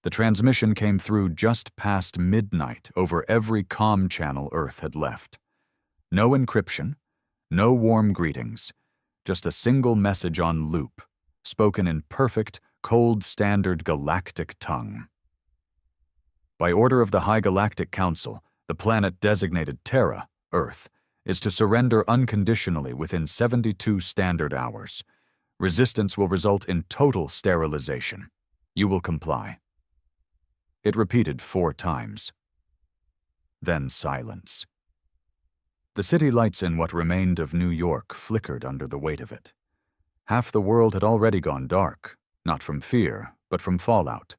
The transmission came through just past midnight over every comm channel Earth had left. No encryption, no warm greetings, just a single message on loop, spoken in perfect, cold standard galactic tongue. By order of the High Galactic Council, the planet designated Terra, Earth, is to surrender unconditionally within 72 standard hours. Resistance will result in total sterilization. You will comply. It repeated 4 times. Then silence. The city lights in what remained of New York flickered under the weight of it. Half the world had already gone dark, not from fear, but from fallout,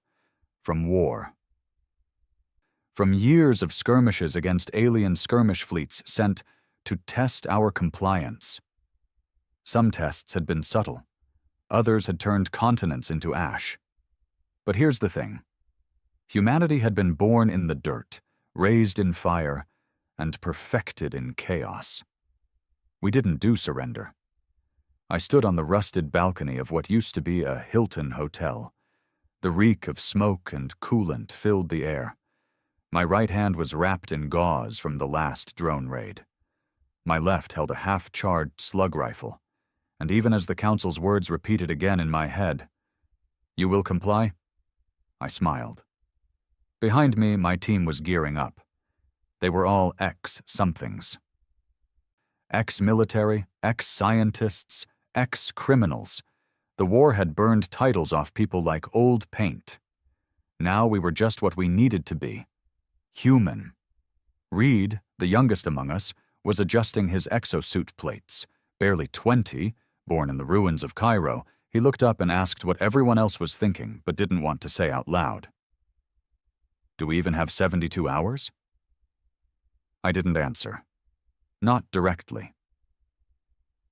from war. From years of skirmishes against alien skirmish fleets sent to test our compliance. Some tests had been subtle. Others had turned continents into ash. But here's the thing. Humanity had been born in the dirt, raised in fire, and perfected in chaos. We didn't do surrender. I stood on the rusted balcony of what used to be a Hilton hotel. The reek of smoke and coolant filled the air. My right hand was wrapped in gauze from the last drone raid. My left held a half-charged slug rifle, and even as the council's words repeated again in my head, "You will comply?" I smiled. Behind me, my team was gearing up. They were all ex-somethings. Ex-military, ex-scientists, ex-criminals. The war had burned titles off people like old paint. Now we were just what we needed to be. Human. Reed, the youngest among us, was adjusting his exosuit plates. Barely 20, born in the ruins of Cairo, he looked up and asked what everyone else was thinking but didn't want to say out loud. "Do we even have 72 hours?" I didn't answer. Not directly.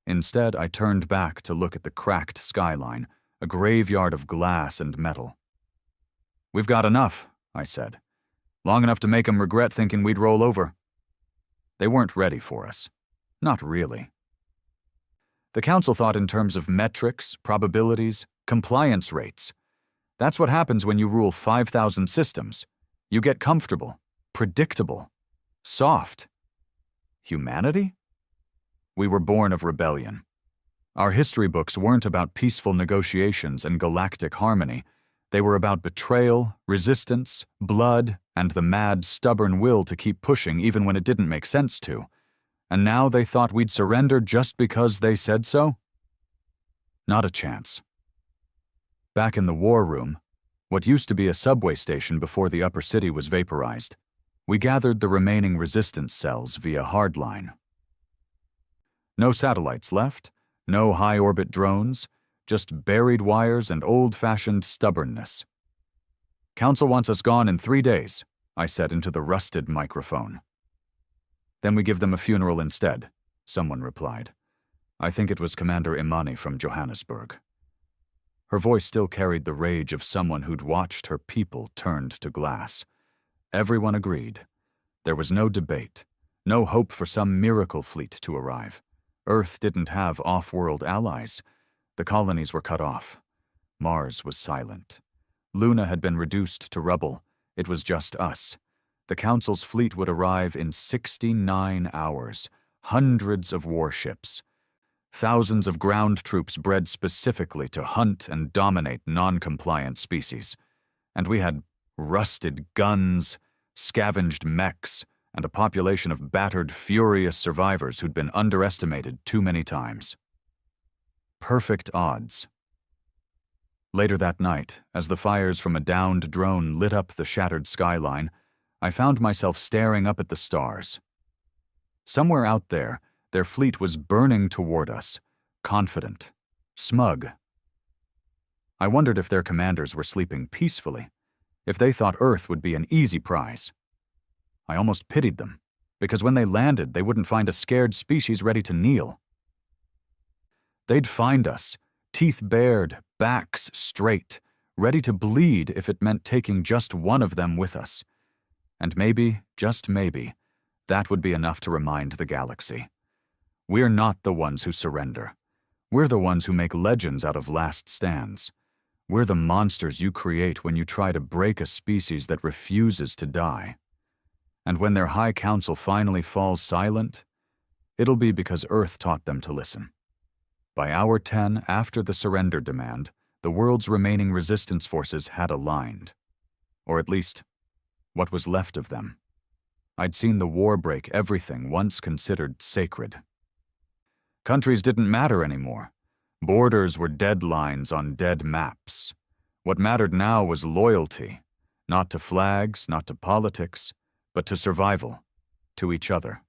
Instead, I turned back to look at the cracked skyline, a graveyard of glass and metal. "We've got enough," I said. "Long enough to make 'em regret thinking we'd roll over." They weren't ready for us. Not really. The council thought in terms of metrics, probabilities, compliance rates. That's what happens when you rule 5,000 systems. You get comfortable, predictable, soft. Humanity? We were born of rebellion. Our history books weren't about peaceful negotiations and galactic harmony. They were about betrayal, resistance, blood, and the mad, stubborn will to keep pushing even when it didn't make sense to. And now they thought we'd surrender just because they said so? Not a chance. Back in the war room, what used to be a subway station before the upper city was vaporized, we gathered the remaining resistance cells via hardline. No satellites left, no high-orbit drones, just buried wires and old-fashioned stubbornness. "Council wants us gone in 3 days," I said into the rusted microphone. "Then we give them a funeral instead," someone replied. I think it was Commander Imani from Johannesburg. Her voice still carried the rage of someone who'd watched her people turned to glass. Everyone agreed. There was no debate, no hope for some miracle fleet to arrive. Earth didn't have off-world allies. The colonies were cut off. Mars was silent. Luna had been reduced to rubble. It was just us. The Council's fleet would arrive in 69 hours. Hundreds of warships. Thousands of ground troops bred specifically to hunt and dominate non-compliant species. And we had rusted guns, scavenged mechs, and a population of battered, furious survivors who'd been underestimated too many times. Perfect odds. Later that night, as the fires from a downed drone lit up the shattered skyline, I found myself staring up at the stars. Somewhere out there, their fleet was burning toward us, confident, smug. I wondered if their commanders were sleeping peacefully, if they thought Earth would be an easy prize. I almost pitied them, because when they landed, they wouldn't find a scared species ready to kneel. They'd find us, teeth bared, backs straight, ready to bleed if it meant taking just one of them with us. And maybe, just maybe, that would be enough to remind the galaxy. We're not the ones who surrender. We're the ones who make legends out of last stands. We're the monsters you create when you try to break a species that refuses to die. And when their High Council finally falls silent, it'll be because Earth taught them to listen. By hour 10 after the surrender demand, the world's remaining resistance forces had aligned. Or at least, what was left of them. I'd seen the war break everything once considered sacred. Countries didn't matter anymore. Borders were dead lines on dead maps. What mattered now was loyalty, not to flags, not to politics, but to survival, to each other.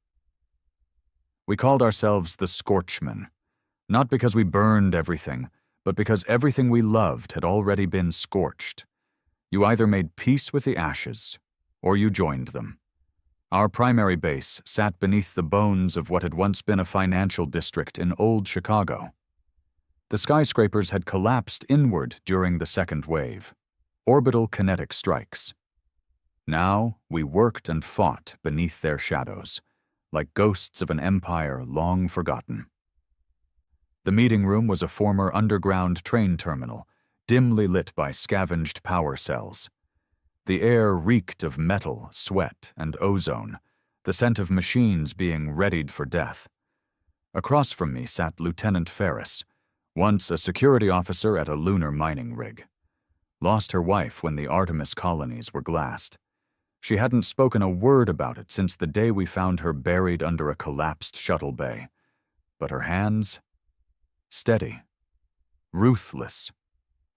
We called ourselves the Scorchmen, not because we burned everything, but because everything we loved had already been scorched. You either made peace with the ashes, or you joined them. Our primary base sat beneath the bones of what had once been a financial district in old Chicago. The skyscrapers had collapsed inward during the second wave, orbital kinetic strikes. Now we worked and fought beneath their shadows, like ghosts of an empire long forgotten. The meeting room was a former underground train terminal, dimly lit by scavenged power cells. The air reeked of metal, sweat, and ozone, the scent of machines being readied for death. Across from me sat Lieutenant Ferris, once a security officer at a lunar mining rig. Lost her wife when the Artemis colonies were glassed. She hadn't spoken a word about it since the day we found her buried under a collapsed shuttle bay. But her hands? Steady. Ruthless.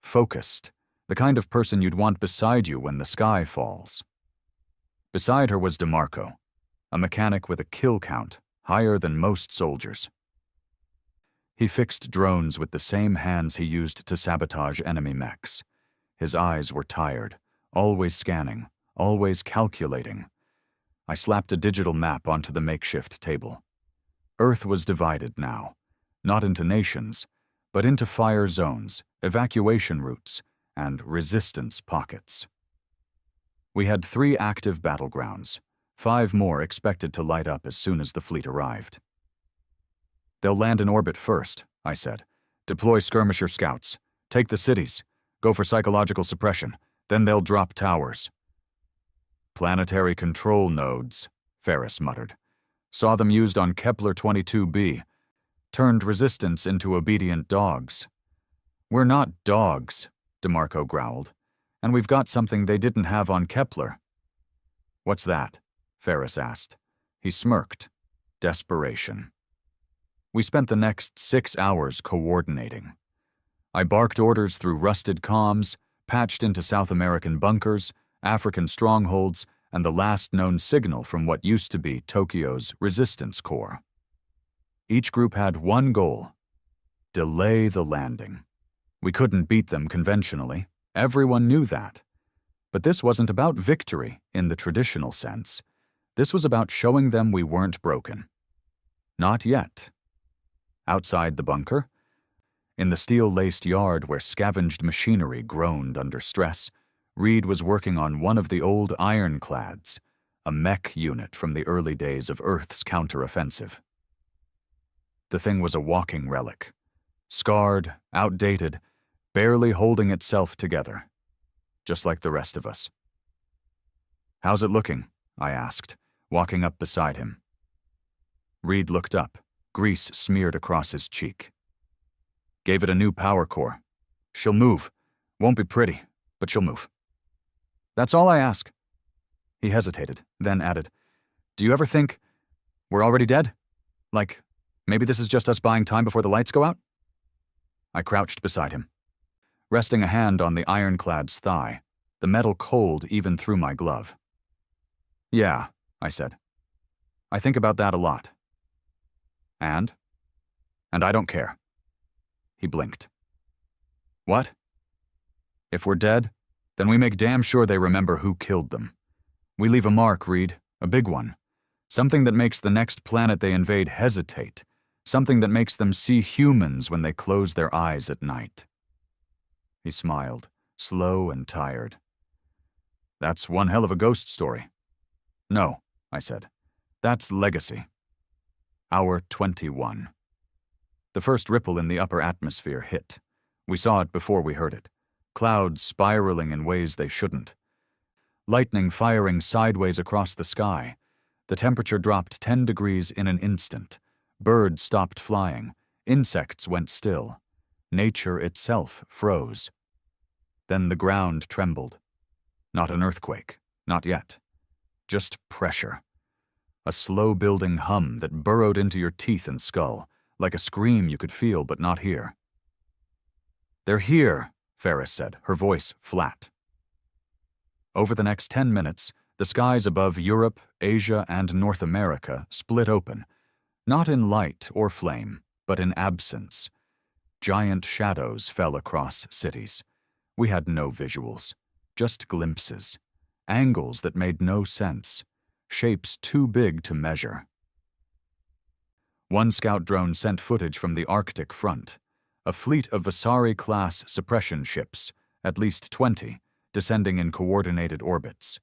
Focused. The kind of person you'd want beside you when the sky falls. Beside her was DeMarco, a mechanic with a kill count higher than most soldiers. He fixed drones with the same hands he used to sabotage enemy mechs. His eyes were tired, always scanning, always calculating. I slapped a digital map onto the makeshift table. Earth was divided now, not into nations, but into fire zones, evacuation routes, and resistance pockets. We had 3 active battlegrounds, 5 more expected to light up as soon as the fleet arrived. They'll land in orbit first, I said. Deploy skirmisher scouts. Take the cities. Go for psychological suppression. Then they'll drop towers. Planetary control nodes, Ferris muttered. Saw them used on Kepler 22b. Turned resistance into obedient dogs. We're not dogs, DeMarco growled, and we've got something they didn't have on Kepler. What's that? Ferris asked. He smirked. Desperation. We spent the next 6 hours coordinating. I barked orders through rusted comms, patched into South American bunkers, African strongholds, and the last known signal from what used to be Tokyo's resistance corps. Each group had one goal: delay the landing. We couldn't beat them conventionally. Everyone knew that. But this wasn't about victory in the traditional sense. This was about showing them we weren't broken. Not yet. Outside the bunker, in the steel-laced yard where scavenged machinery groaned under stress, Reed was working on one of the old ironclads, a mech unit from the early days of Earth's counteroffensive. The thing was a walking relic. Scarred, outdated, barely holding itself together, just like the rest of us. "How's it looking?" I asked, walking up beside him. Reed looked up, grease smeared across his cheek. "Gave it a new power core. She'll move. Won't be pretty, but she'll move." "That's all I ask." He hesitated, then added, "Do you ever think we're already dead? Like, maybe this is just us buying time before the lights go out?" I crouched beside him, resting a hand on the ironclad's thigh, the metal cold even through my glove. "Yeah," I said. "I think about that a lot." And I don't care." He blinked. "What?" "If we're dead, then we make damn sure they remember who killed them. We leave a mark, Reed, a big one. Something that makes the next planet they invade hesitate. Something that makes them see humans when they close their eyes at night." He smiled, slow and tired. "That's one hell of a ghost story." "No," I said. "That's legacy." Hour 21. The first ripple in the upper atmosphere hit. We saw it before we heard it. clouds spiraling in ways they shouldn't. Lightning firing sideways across the sky. The temperature dropped 10 degrees in an instant. Birds stopped flying. Insects went still. Nature itself froze. Then the ground trembled. Not an earthquake, not yet. Just pressure. A slow-building hum that burrowed into your teeth and skull, like a scream you could feel but not hear. "They're here," Ferris said, her voice flat. Over the next 10 minutes, the skies above Europe, Asia, and North America split open, not in light or flame, but in absence. Giant shadows fell across cities. We had no visuals, just glimpses, angles that made no sense, shapes too big to measure. One scout drone sent footage from the Arctic front, a fleet of Vasari-class suppression ships, at least 20, descending in coordinated orbits.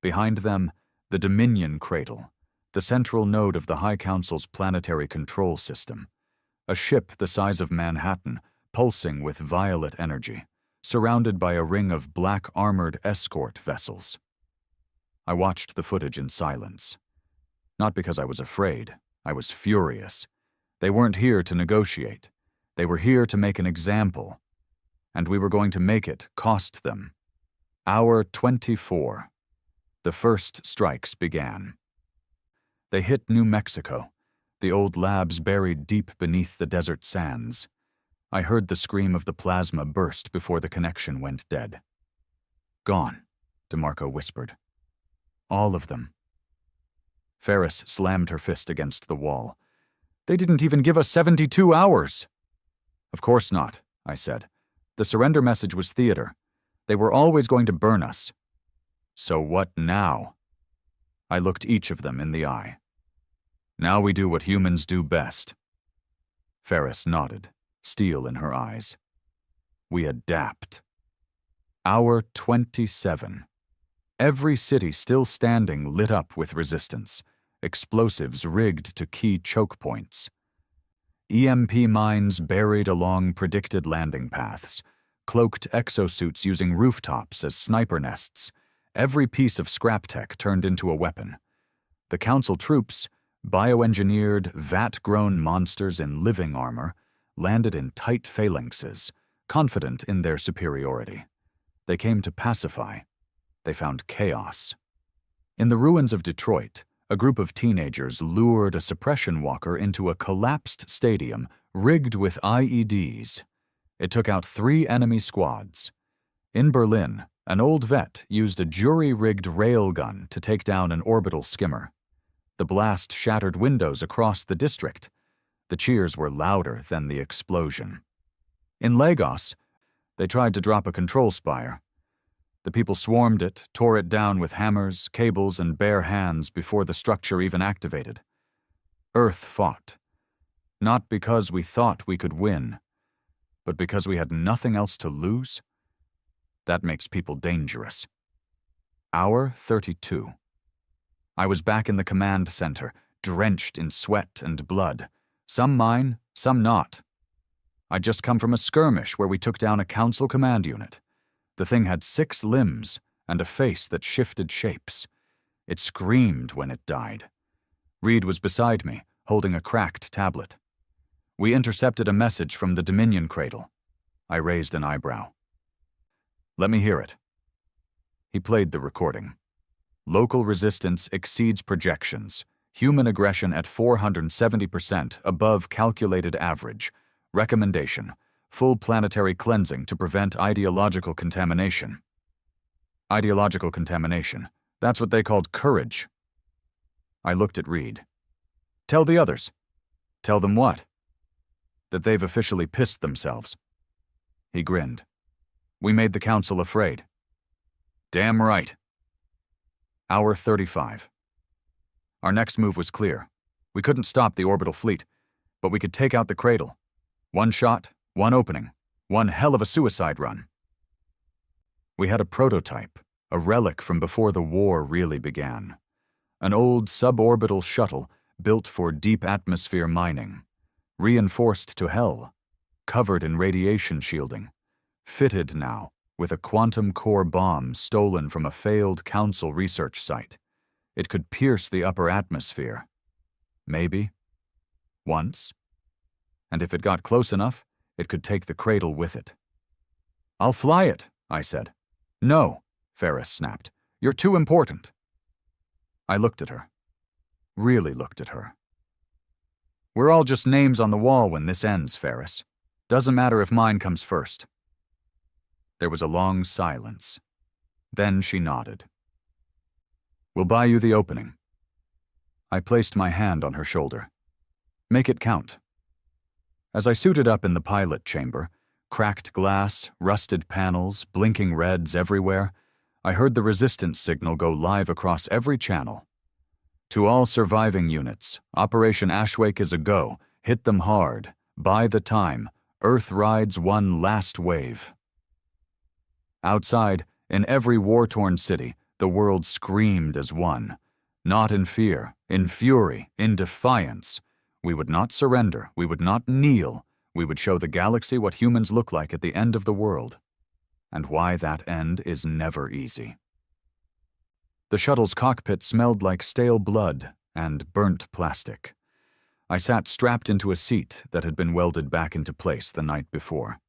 Behind them, the Dominion Cradle, the central node of the High Council's planetary control system. A ship the size of Manhattan, pulsing with violet energy, surrounded by a ring of black armored escort vessels. I watched the footage in silence. Not because I was afraid, I was furious. They weren't here to negotiate. They were here to make an example. And we were going to make it cost them. Hour 24. The first strikes began. They hit New Mexico, the old labs buried deep beneath the desert sands. I heard the scream of the plasma burst before the connection went dead. "Gone," DeMarco whispered. "All of them." Ferris slammed her fist against the wall. "They didn't even give us 72 hours." "Of course not," I said. "The surrender message was theater. They were always going to burn us." "So what now?" I looked each of them in the eye. "Now we do what humans do best." Ferris nodded, steel in her eyes. "We adapt." Hour 27. Every city still standing lit up with resistance, explosives rigged to key choke points. EMP mines buried along predicted landing paths, cloaked exosuits using rooftops as sniper nests, every piece of scrap tech turned into a weapon. The Council troops, bioengineered, vat-grown monsters in living armor, landed in tight phalanxes, confident in their superiority. They came to pacify. They found chaos. In the ruins of Detroit, a group of teenagers lured a suppression walker into a collapsed stadium rigged with IEDs. It took out 3 enemy squads. In Berlin, an old vet used a jury-rigged railgun to take down an orbital skimmer. The blast shattered windows across the district. The cheers were louder than the explosion. In Lagos, they tried to drop a control spire. The people swarmed it, tore it down with hammers, cables, and bare hands before the structure even activated. Earth fought. Not because we thought we could win, but because we had nothing else to lose. That makes people dangerous. Hour 32. I was back in the command center, drenched in sweat and blood. Some mine, some not. I'd just come from a skirmish where we took down a council command unit. The thing had 6 limbs and a face that shifted shapes. It screamed when it died. Reed was beside me, holding a cracked tablet. We intercepted a message from the Dominion Cradle. I raised an eyebrow. "Let me hear it." He played the recording. "Local resistance exceeds projections. Human aggression at 470% above calculated average. Recommendation: full planetary cleansing to prevent ideological contamination." Ideological contamination. That's what they called courage. I looked at Reed. "Tell the others." "Tell them what?" "That they've officially pissed themselves." He grinned. "We made the council afraid." "Damn right." Hour 35. Our next move was clear. We couldn't stop the orbital fleet, but we could take out the cradle. One shot, one opening, one hell of a suicide run. We had a prototype, a relic from before the war really began. An old suborbital shuttle built for deep atmosphere mining, reinforced to hell, covered in radiation shielding, fitted now with a quantum core bomb stolen from a failed council research site. It could pierce the upper atmosphere. Maybe. Once. And if it got close enough, it could take the cradle with it. "I'll fly it," I said. "No," Ferris snapped. "You're too important." I looked at her. Really looked at her. "We're all just names on the wall when this ends, Ferris. Doesn't matter if mine comes first." There was a long silence. Then she nodded. "We'll buy you the opening." I placed my hand on her shoulder. "Make it count." As I suited up in the pilot chamber, cracked glass, rusted panels, blinking reds everywhere, I heard the resistance signal go live across every channel. "To all surviving units, Operation Ashwake is a go. Hit them hard. Buy the time. Earth rides one last wave." Outside, in every war-torn city, the world screamed as one. Not in fear, in fury, in defiance. We would not surrender, we would not kneel, we would show the galaxy what humans look like at the end of the world. And why that end is never easy. The shuttle's cockpit smelled like stale blood and burnt plastic. I sat strapped into a seat that had been welded back into place the night before.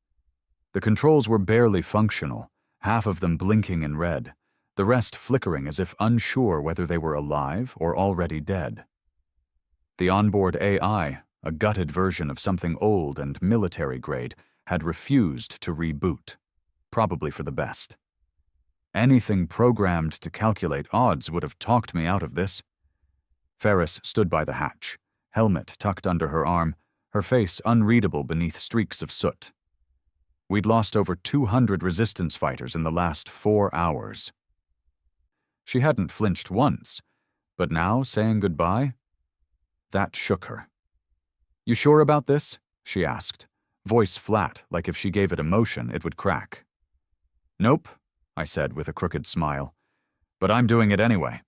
The controls were barely functional, half of them blinking in red, the rest flickering as if unsure whether they were alive or already dead. The onboard AI, a gutted version of something old and military-grade, had refused to reboot, probably for the best. Anything programmed to calculate odds would have talked me out of this. Ferris stood by the hatch, helmet tucked under her arm, her face unreadable beneath streaks of soot. We'd lost over 200 resistance fighters in the last 4 hours. She hadn't flinched once, but now saying goodbye? That shook her. "You sure about this?" she asked, voice flat, like if she gave it emotion, it would crack. "Nope," I said with a crooked smile, "but I'm doing it anyway."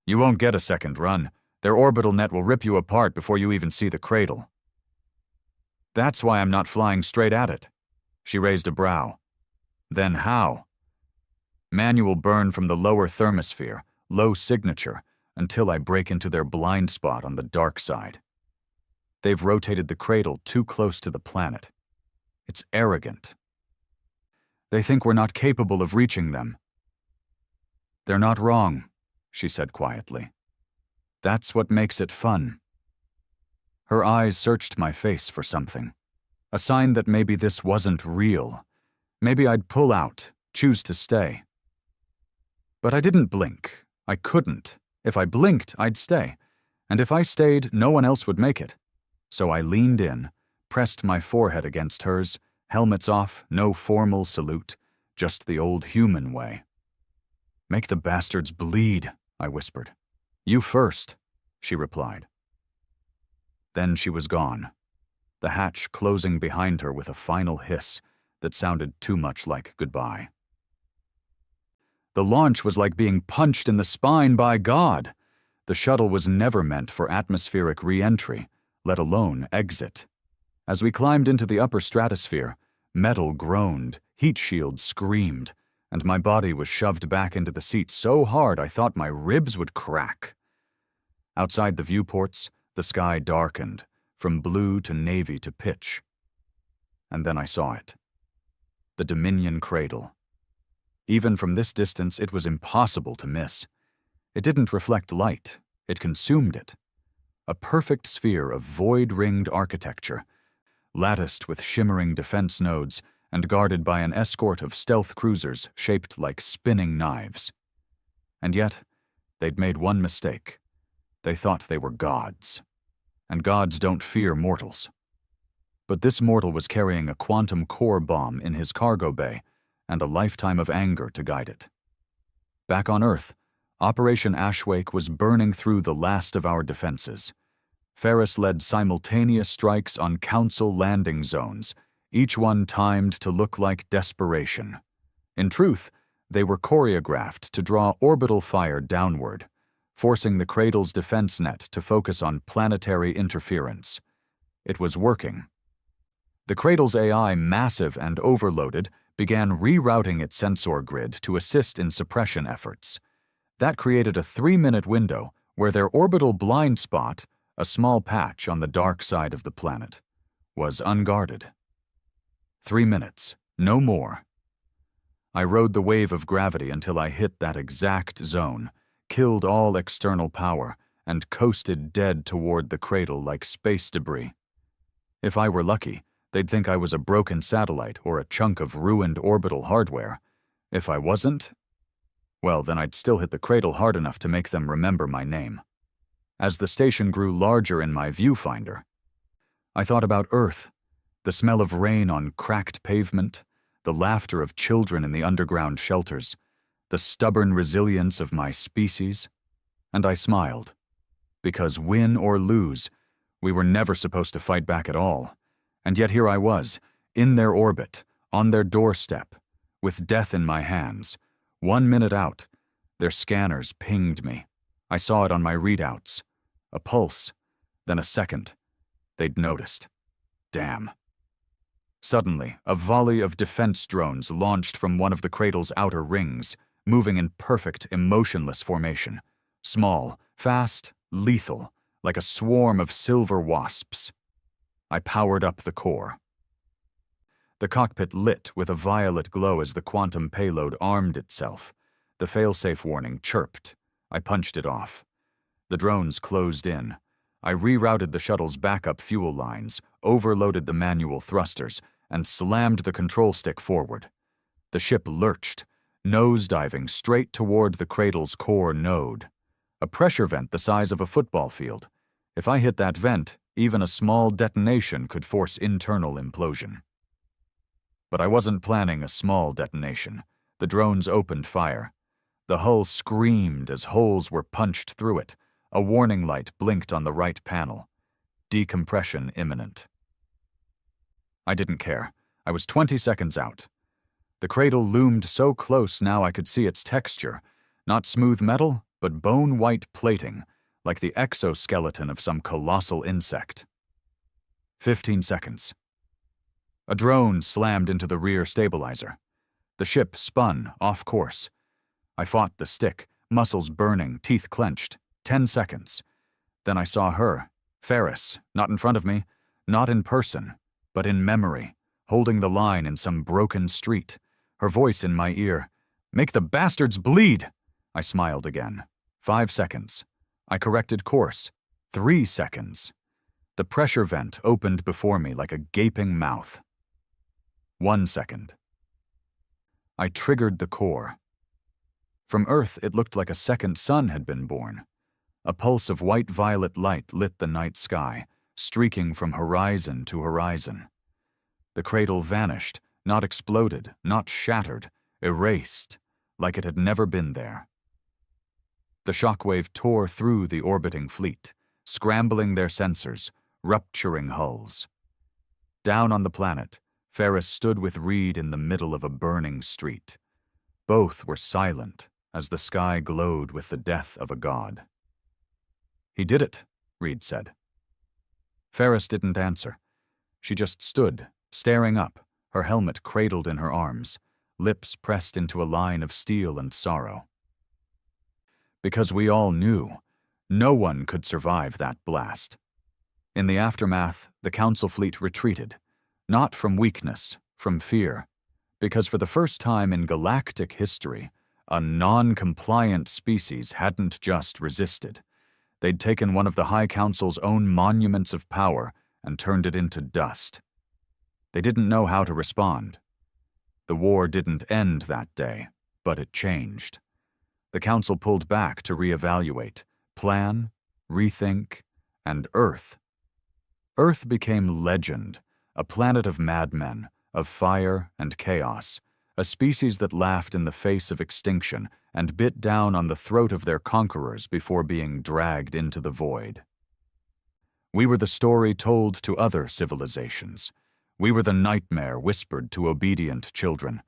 "You won't get a second run. Their orbital net will rip you apart before you even see the cradle." "That's why I'm not flying straight at it." She raised a brow. "Then how?" "Manual burn from the lower thermosphere, low signature, until I break into their blind spot on the dark side. They've rotated the cradle too close to the planet. It's arrogant. They think we're not capable of reaching them." "They're not wrong," she said quietly. "That's what makes it fun." Her eyes searched my face for something, a sign that maybe this wasn't real. Maybe I'd pull out, choose to stay. But I didn't blink. I couldn't. If I blinked, I'd stay. And if I stayed, no one else would make it. So I leaned in, pressed my forehead against hers, helmets off, no formal salute, just the old human way. "Make the bastards bleed," I whispered. "You first," she replied. Then she was gone, the hatch closing behind her with a final hiss that sounded too much like goodbye. The launch was like being punched in the spine by God. The shuttle was never meant for atmospheric re-entry, let alone exit. As we climbed into the upper stratosphere, metal groaned, heat shields screamed, and my body was shoved back into the seat so hard I thought my ribs would crack. Outside the viewports, the sky darkened, from blue to navy to pitch. And then I saw it. The Dominion cradle. Even from this distance, it was impossible to miss. It didn't reflect light, it consumed it. A perfect sphere of void-ringed architecture, latticed with shimmering defense nodes and guarded by an escort of stealth cruisers shaped like spinning knives. And yet, they'd made one mistake. They thought they were gods. And gods don't fear mortals. But this mortal was carrying a quantum core bomb in his cargo bay, and a lifetime of anger to guide it. Back on Earth, Operation Ashwake was burning through the last of our defenses. Ferris led simultaneous strikes on Council landing zones, each one timed to look like desperation. In truth, they were choreographed to draw orbital fire downward, forcing the cradle's defense net to focus on planetary interference. It was working. The cradle's AI, massive and overloaded, began rerouting its sensor grid to assist in suppression efforts. That created a 3-minute window where their orbital blind spot, a small patch on the dark side of the planet, was unguarded. 3 minutes, no more. I rode the wave of gravity until I hit that exact zone, killed all external power, and coasted dead toward the cradle like space debris. If I were lucky, they'd think I was a broken satellite or a chunk of ruined orbital hardware. If I wasn't, well, then I'd still hit the cradle hard enough to make them remember my name. As the station grew larger in my viewfinder, I thought about Earth, the smell of rain on cracked pavement, the laughter of children in the underground shelters, the stubborn resilience of my species, and I smiled. Because win or lose, we were never supposed to fight back at all. And yet here I was, in their orbit, on their doorstep, with death in my hands. 1 minute out, their scanners pinged me. I saw it on my readouts. A pulse, then a second. They'd noticed. Damn. Suddenly, a volley of defense drones launched from one of the cradle's outer rings, moving in perfect, emotionless formation. Small, fast, lethal, like a swarm of silver wasps. I powered up the core. The cockpit lit with a violet glow as the quantum payload armed itself. The failsafe warning chirped. I punched it off. The drones closed in. I rerouted the shuttle's backup fuel lines, overloaded the manual thrusters, and slammed the control stick forward. The ship lurched, nosediving straight toward the cradle's core node. A pressure vent the size of a football field. If I hit that vent, even a small detonation could force internal implosion. But I wasn't planning a small detonation. The drones opened fire. The hull screamed as holes were punched through it. A warning light blinked on the right panel. Decompression imminent. I didn't care. I was 20 seconds out. The cradle loomed so close now I could see its texture. Not smooth metal, but bone-white plating, like the exoskeleton of some colossal insect. 15 seconds. A drone slammed into the rear stabilizer. The ship spun, off course. I fought the stick, muscles burning, teeth clenched. 10 seconds. Then I saw her, Ferris, not in front of me, not in person, but in memory, holding the line in some broken street. Her voice in my ear. "Make the bastards bleed!" I smiled again. 5 seconds. I corrected course. 3 seconds. The pressure vent opened before me like a gaping mouth. 1 second. I triggered the core. From Earth, it looked like a second sun had been born. A pulse of white-violet light lit the night sky, streaking from horizon to horizon. The cradle vanished, not exploded, not shattered, erased, like it had never been there. The shockwave tore through the orbiting fleet, scrambling their sensors, rupturing hulls. Down on the planet, Ferris stood with Reed in the middle of a burning street. Both were silent as the sky glowed with the death of a god. "He did it," Reed said. Ferris didn't answer. She just stood, staring up, her helmet cradled in her arms, lips pressed into a line of steel and sorrow. Because we all knew, no one could survive that blast. In the aftermath, the Council fleet retreated, not from weakness, from fear, because for the first time in galactic history, a non-compliant species hadn't just resisted. They'd taken one of the High Council's own monuments of power and turned it into dust. They didn't know how to respond. The war didn't end that day, but it changed. The Council pulled back to reevaluate, plan, rethink, and Earth. Earth became legend, a planet of madmen, of fire and chaos, a species that laughed in the face of extinction and bit down on the throat of their conquerors before being dragged into the void. We were the story told to other civilizations. We were the nightmare whispered to obedient children.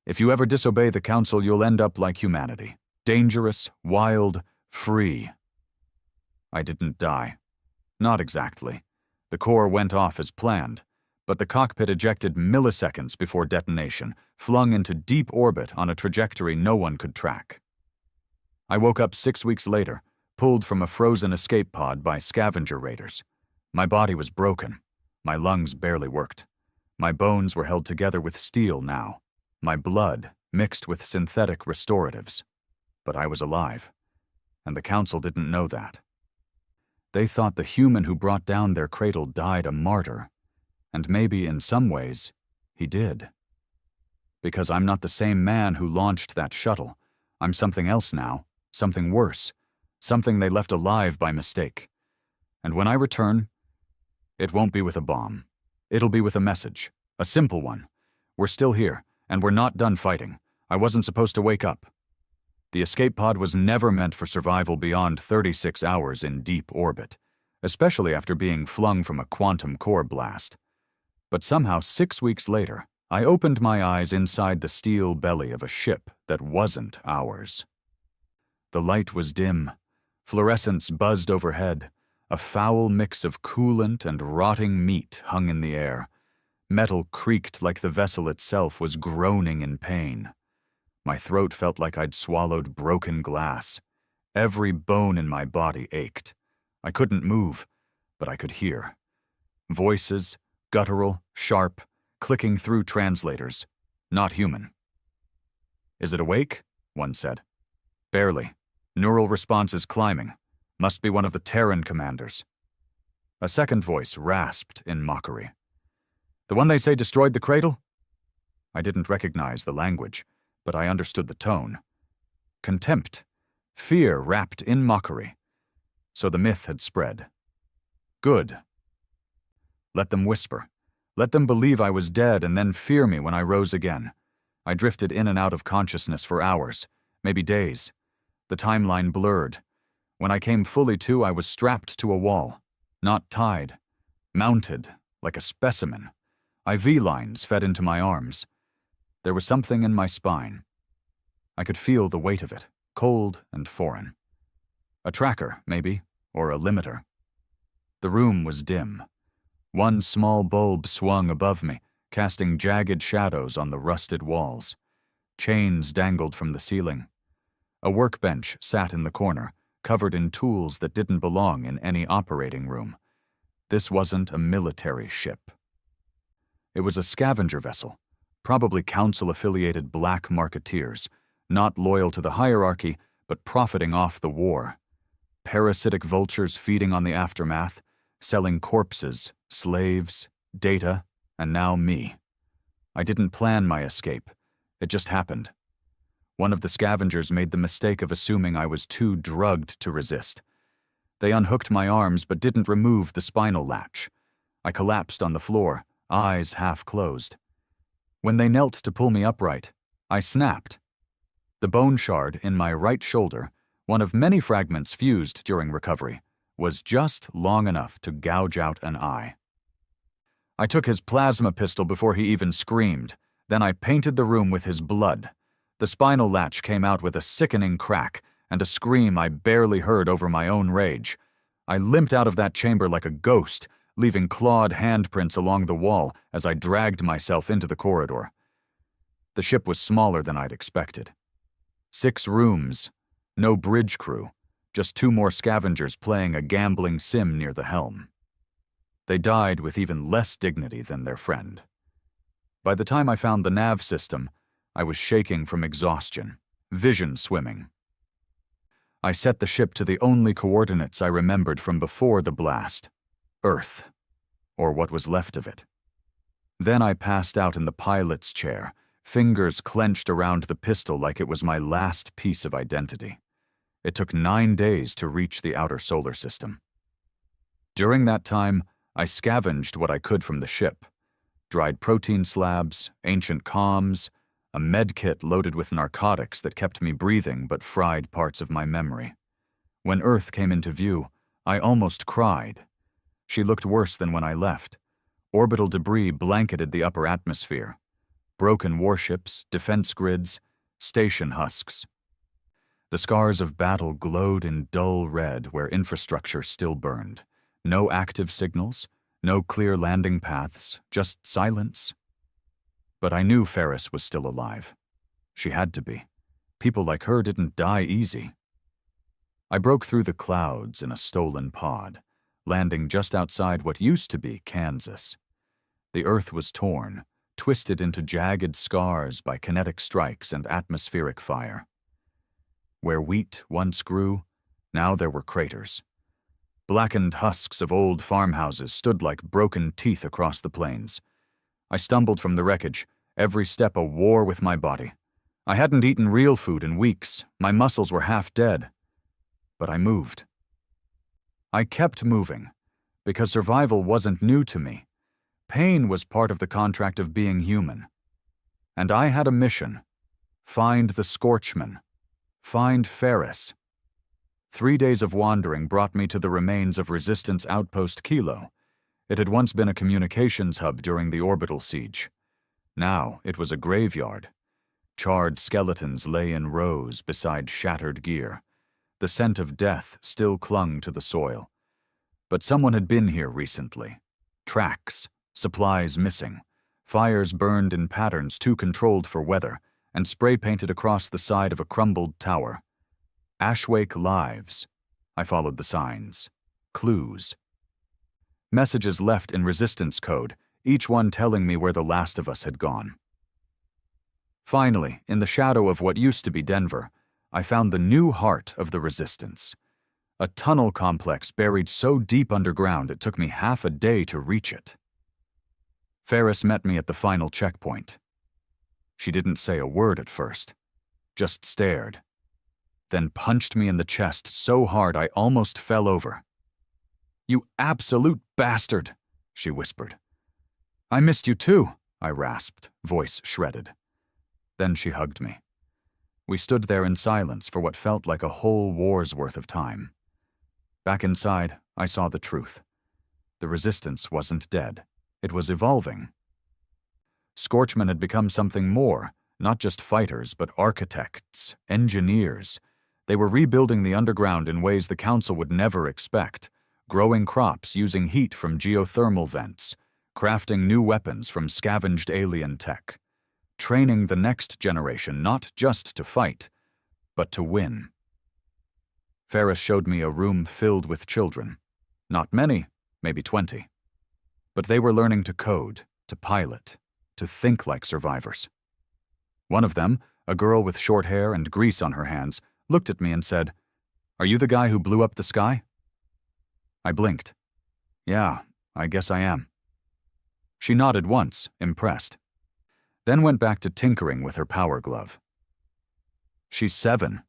If you ever disobey the Council, you'll end up like humanity. Dangerous, wild, free. I didn't die. Not exactly. The core went off as planned, but the cockpit ejected milliseconds before detonation, flung into deep orbit on a trajectory no one could track. I woke up 6 weeks later, pulled from a frozen escape pod by scavenger raiders. My body was broken. My lungs barely worked. My bones were held together with steel now. My blood mixed with synthetic restoratives. But I was alive, and the Council didn't know that. They thought the human who brought down their cradle died a martyr, and maybe in some ways, he did. Because I'm not the same man who launched that shuttle. I'm something else now, something worse, something they left alive by mistake. And when I return, it won't be with a bomb. It'll be with a message, a simple one. We're still here, and we're not done fighting. I wasn't supposed to wake up. The escape pod was never meant for survival beyond 36 hours in deep orbit, especially after being flung from a quantum core blast. But somehow 6 weeks later, I opened my eyes inside the steel belly of a ship that wasn't ours. The light was dim. Fluorescence buzzed overhead. A foul mix of coolant and rotting meat hung in the air. Metal creaked like the vessel itself was groaning in pain. My throat felt like I'd swallowed broken glass. Every bone in my body ached. I couldn't move, but I could hear. Voices, guttural, sharp, clicking through translators. Not human. "Is it awake?" one said. "Barely. Neural response is climbing. Must be one of the Terran commanders." A second voice rasped in mockery. "The one they say destroyed the cradle?" I didn't recognize the language, but I understood the tone. Contempt. Fear wrapped in mockery. So the myth had spread. Good. Let them whisper. Let them believe I was dead and then fear me when I rose again. I drifted in and out of consciousness for hours, maybe days. The timeline blurred. When I came fully to, I was strapped to a wall. Not tied. Mounted, like a specimen. IV lines fed into my arms. There was something in my spine. I could feel the weight of it, cold and foreign. A tracker, maybe, or a limiter. The room was dim. One small bulb swung above me, casting jagged shadows on the rusted walls. Chains dangled from the ceiling. A workbench sat in the corner, covered in tools that didn't belong in any operating room. This wasn't a military ship. It was a scavenger vessel. Probably Council-affiliated black marketeers, not loyal to the hierarchy, but profiting off the war. Parasitic vultures feeding on the aftermath, selling corpses, slaves, data, and now me. I didn't plan my escape. It just happened. One of the scavengers made the mistake of assuming I was too drugged to resist. They unhooked my arms but didn't remove the spinal latch. I collapsed on the floor, eyes half closed. When they knelt to pull me upright, I snapped. The bone shard in my right shoulder, one of many fragments fused during recovery, was just long enough to gouge out an eye. I took his plasma pistol before he even screamed. Then I painted the room with his blood. The spinal latch came out with a sickening crack and a scream I barely heard over my own rage. I limped out of that chamber like a ghost, leaving clawed handprints along the wall as I dragged myself into the corridor. The ship was smaller than I'd expected. 6 rooms, no bridge crew, just 2 more scavengers playing a gambling sim near the helm. They died with even less dignity than their friend. By the time I found the nav system, I was shaking from exhaustion, vision swimming. I set the ship to the only coordinates I remembered from before the blast. Earth, or what was left of it. Then I passed out in the pilot's chair, fingers clenched around the pistol like it was my last piece of identity. It took 9 days to reach the outer solar system. During that time, I scavenged what I could from the ship. Dried protein slabs, ancient comms, a med kit loaded with narcotics that kept me breathing but fried parts of my memory. When Earth came into view, I almost cried. She looked worse than when I left. Orbital debris blanketed the upper atmosphere. Broken warships, defense grids, station husks. The scars of battle glowed in dull red where infrastructure still burned. No active signals, No clear landing paths, just silence. But I knew Ferris was still alive. She had to be. People like her didn't die easy. I broke through the clouds in a stolen pod, landing just outside what used to be Kansas. The earth was torn, twisted into jagged scars by kinetic strikes and atmospheric fire. Where wheat once grew, now there were craters. Blackened husks of old farmhouses stood like broken teeth across the plains. I stumbled from the wreckage, every step a war with my body. I hadn't eaten real food in weeks, my muscles were half dead. But I moved. I kept moving, because survival wasn't new to me. Pain was part of the contract of being human. And I had a mission. Find the Scorchman. Find Ferris. 3 days of wandering brought me to the remains of Resistance Outpost Kilo. It had once been a communications hub during the orbital siege. Now it was a graveyard. Charred skeletons lay in rows beside shattered gear. The scent of death still clung to the soil. But someone had been here recently. Tracks, supplies missing, fires burned in patterns too controlled for weather, and spray-painted across the side of a crumbled tower. Ashwake lives. I followed the signs. Clues. Messages left in resistance code, each one telling me where the last of us had gone. Finally, in the shadow of what used to be Denver, I found the new heart of the resistance. A tunnel complex buried so deep underground it took me half a day to reach it. Ferris met me at the final checkpoint. She didn't say a word at first, just stared, then punched me in the chest so hard I almost fell over. "You absolute bastard," she whispered. "I missed you too," I rasped, voice shredded. Then she hugged me. We stood there in silence for what felt like a whole war's worth of time. Back inside, I saw the truth. The resistance wasn't dead. It was evolving. Scorchmen had become something more, not just fighters, but architects, engineers. They were rebuilding the underground in ways the Council would never expect, growing crops using heat from geothermal vents, crafting new weapons from scavenged alien tech, training the next generation not just to fight, but to win. Ferris showed me a room filled with children. Not many, maybe 20. But they were learning to code, to pilot, to think like survivors. One of them, a girl with short hair and grease on her hands, looked at me and said, "Are you the guy who blew up the sky?" I blinked. "Yeah, I guess I am." She nodded once, impressed, then went back to tinkering with her power glove. "She's 7,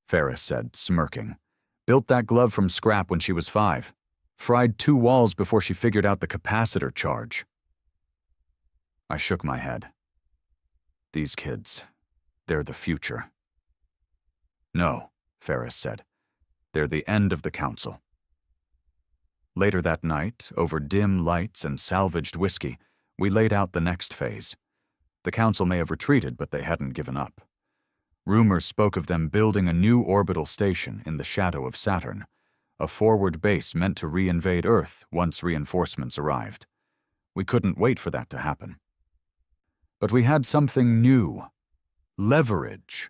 Ferris said, smirking. "Built that glove from scrap when she was 5. Fried 2 walls before she figured out the capacitor charge." I shook my head. These kids, they're the future. "No," Ferris said. "They're the end of the Council." Later that night, over dim lights and salvaged whiskey, we laid out the next phase. The Council may have retreated, but they hadn't given up. Rumors spoke of them building a new orbital station in the shadow of Saturn, a forward base meant to re-invade Earth once reinforcements arrived. We couldn't wait for that to happen. But we had something new. Leverage.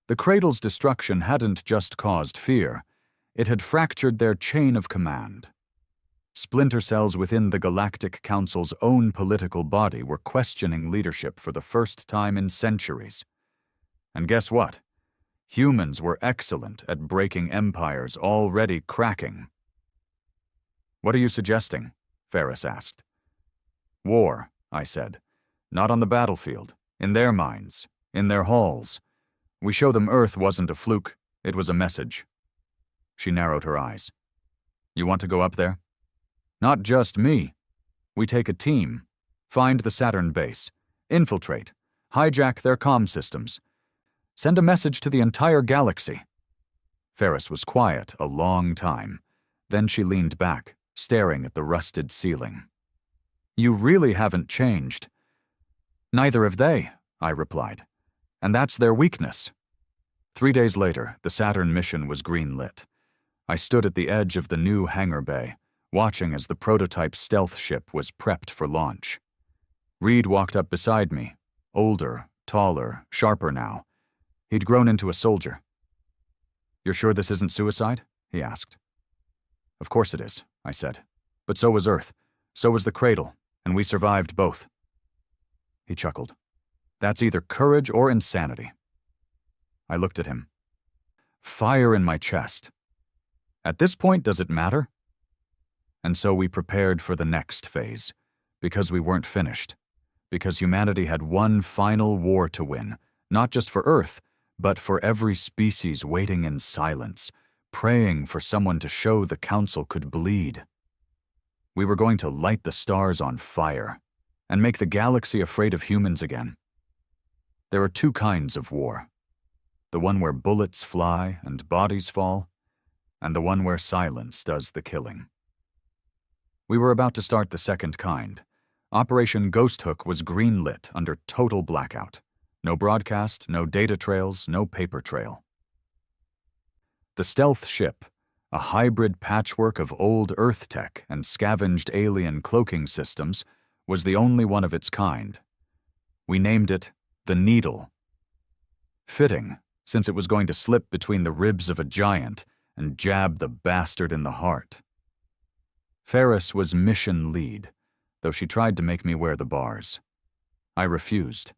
The Cradle's destruction hadn't just caused fear, it had fractured their chain of command. Splinter cells within the Galactic Council's own political body were questioning leadership for the first time in centuries. And guess what? Humans were excellent at breaking empires already cracking. "What are you suggesting?" Ferris asked. "War," I said. "Not on the battlefield, in their minds, in their halls. We show them Earth wasn't a fluke, it was a message." She narrowed her eyes. "You want to go up there?" "Not just me. We take a team, find the Saturn base, infiltrate, hijack their comm systems, send a message to the entire galaxy." Ferris was quiet a long time. Then she leaned back, staring at the rusted ceiling. "You really haven't changed." "Neither have they," I replied. "And that's their weakness." 3 days later, the Saturn mission was green-lit. I stood at the edge of the new hangar bay, watching as the prototype stealth ship was prepped for launch. Reed walked up beside me, older, taller, sharper now. He'd grown into a soldier. "You're sure this isn't suicide?" he asked. "Of course it is," I said. "But so was Earth. So was the cradle, and we survived both." He chuckled. "That's either courage or insanity." I looked at him. Fire in my chest. At this point, does it matter? And so we prepared for the next phase, because we weren't finished, because humanity had one final war to win, not just for Earth, but for every species waiting in silence, praying for someone to show the Council could bleed. We were going to light the stars on fire and make the galaxy afraid of humans again. There are two kinds of war. The one where bullets fly and bodies fall, and the one where silence does the killing. We were about to start the second kind. Operation Ghost Hook was green-lit under total blackout. No broadcast, no data trails, no paper trail. The stealth ship, a hybrid patchwork of old Earth tech and scavenged alien cloaking systems, was the only one of its kind. We named it the Needle. Fitting, since it was going to slip between the ribs of a giant and jab the bastard in the heart. Ferris was mission lead, though she tried to make me wear the bars. I refused.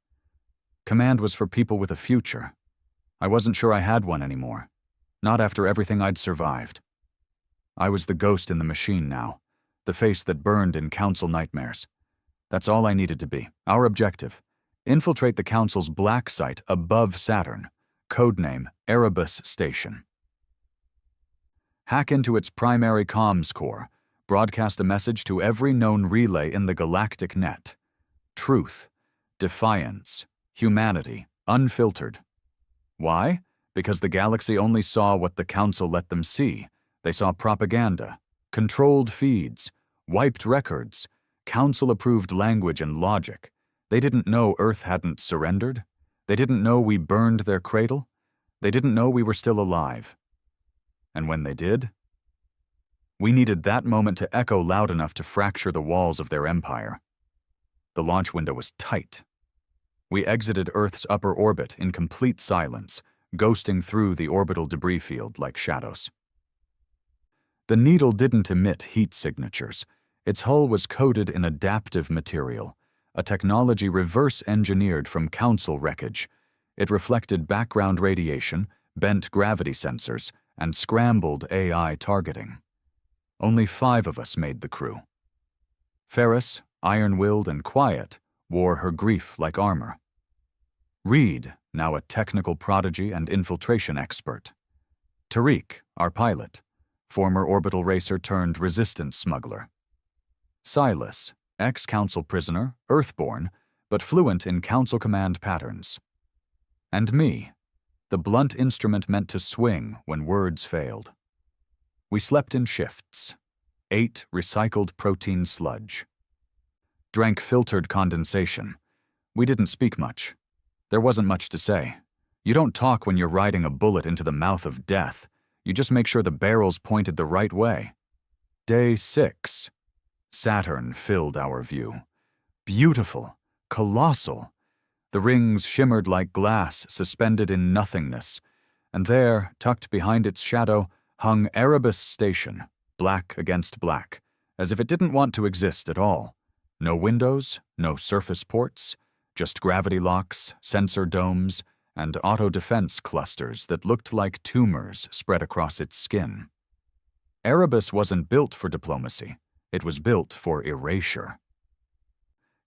Command was for people with a future. I wasn't sure I had one anymore, not after everything I'd survived. I was the ghost in the machine now, the face that burned in Council nightmares. That's all I needed to be. Our objective: infiltrate the Council's black site above Saturn, codename Erebus Station. Hack into its primary comms core, broadcast a message to every known relay in the galactic net. Truth, defiance, humanity, unfiltered. Why? Because the galaxy only saw what the Council let them see. They saw propaganda, controlled feeds, wiped records, Council-approved language and logic. They didn't know Earth hadn't surrendered. They didn't know we burned their cradle. They didn't know we were still alive. And when they did, we needed that moment to echo loud enough to fracture the walls of their empire. The launch window was tight. We exited Earth's upper orbit in complete silence, ghosting through the orbital debris field like shadows. The Needle didn't emit heat signatures. Its hull was coated in adaptive material, a technology reverse-engineered from Council wreckage. It reflected background radiation, bent gravity sensors, and scrambled AI targeting. Only 5 of us made the crew. Ferris, iron-willed and quiet, wore her grief like armor. Reed, now a technical prodigy and infiltration expert. Tariq, our pilot, former orbital racer turned resistance smuggler. Silas, ex-Council prisoner, Earthborn, but fluent in Council command patterns. And me, the blunt instrument meant to swing when words failed. We slept in shifts, ate recycled protein sludge, drank filtered condensation. We didn't speak much. There wasn't much to say. You don't talk when you're riding a bullet into the mouth of death. You just make sure the barrel's pointed the right way. Day 6. Saturn filled our view. Beautiful, colossal. The rings shimmered like glass suspended in nothingness, and there, tucked behind its shadow, hung Erebus Station, black against black, as if it didn't want to exist at all. No windows, no surface ports, just gravity locks, sensor domes, and auto-defense clusters that looked like tumors spread across its skin. Erebus wasn't built for diplomacy. It was built for erasure.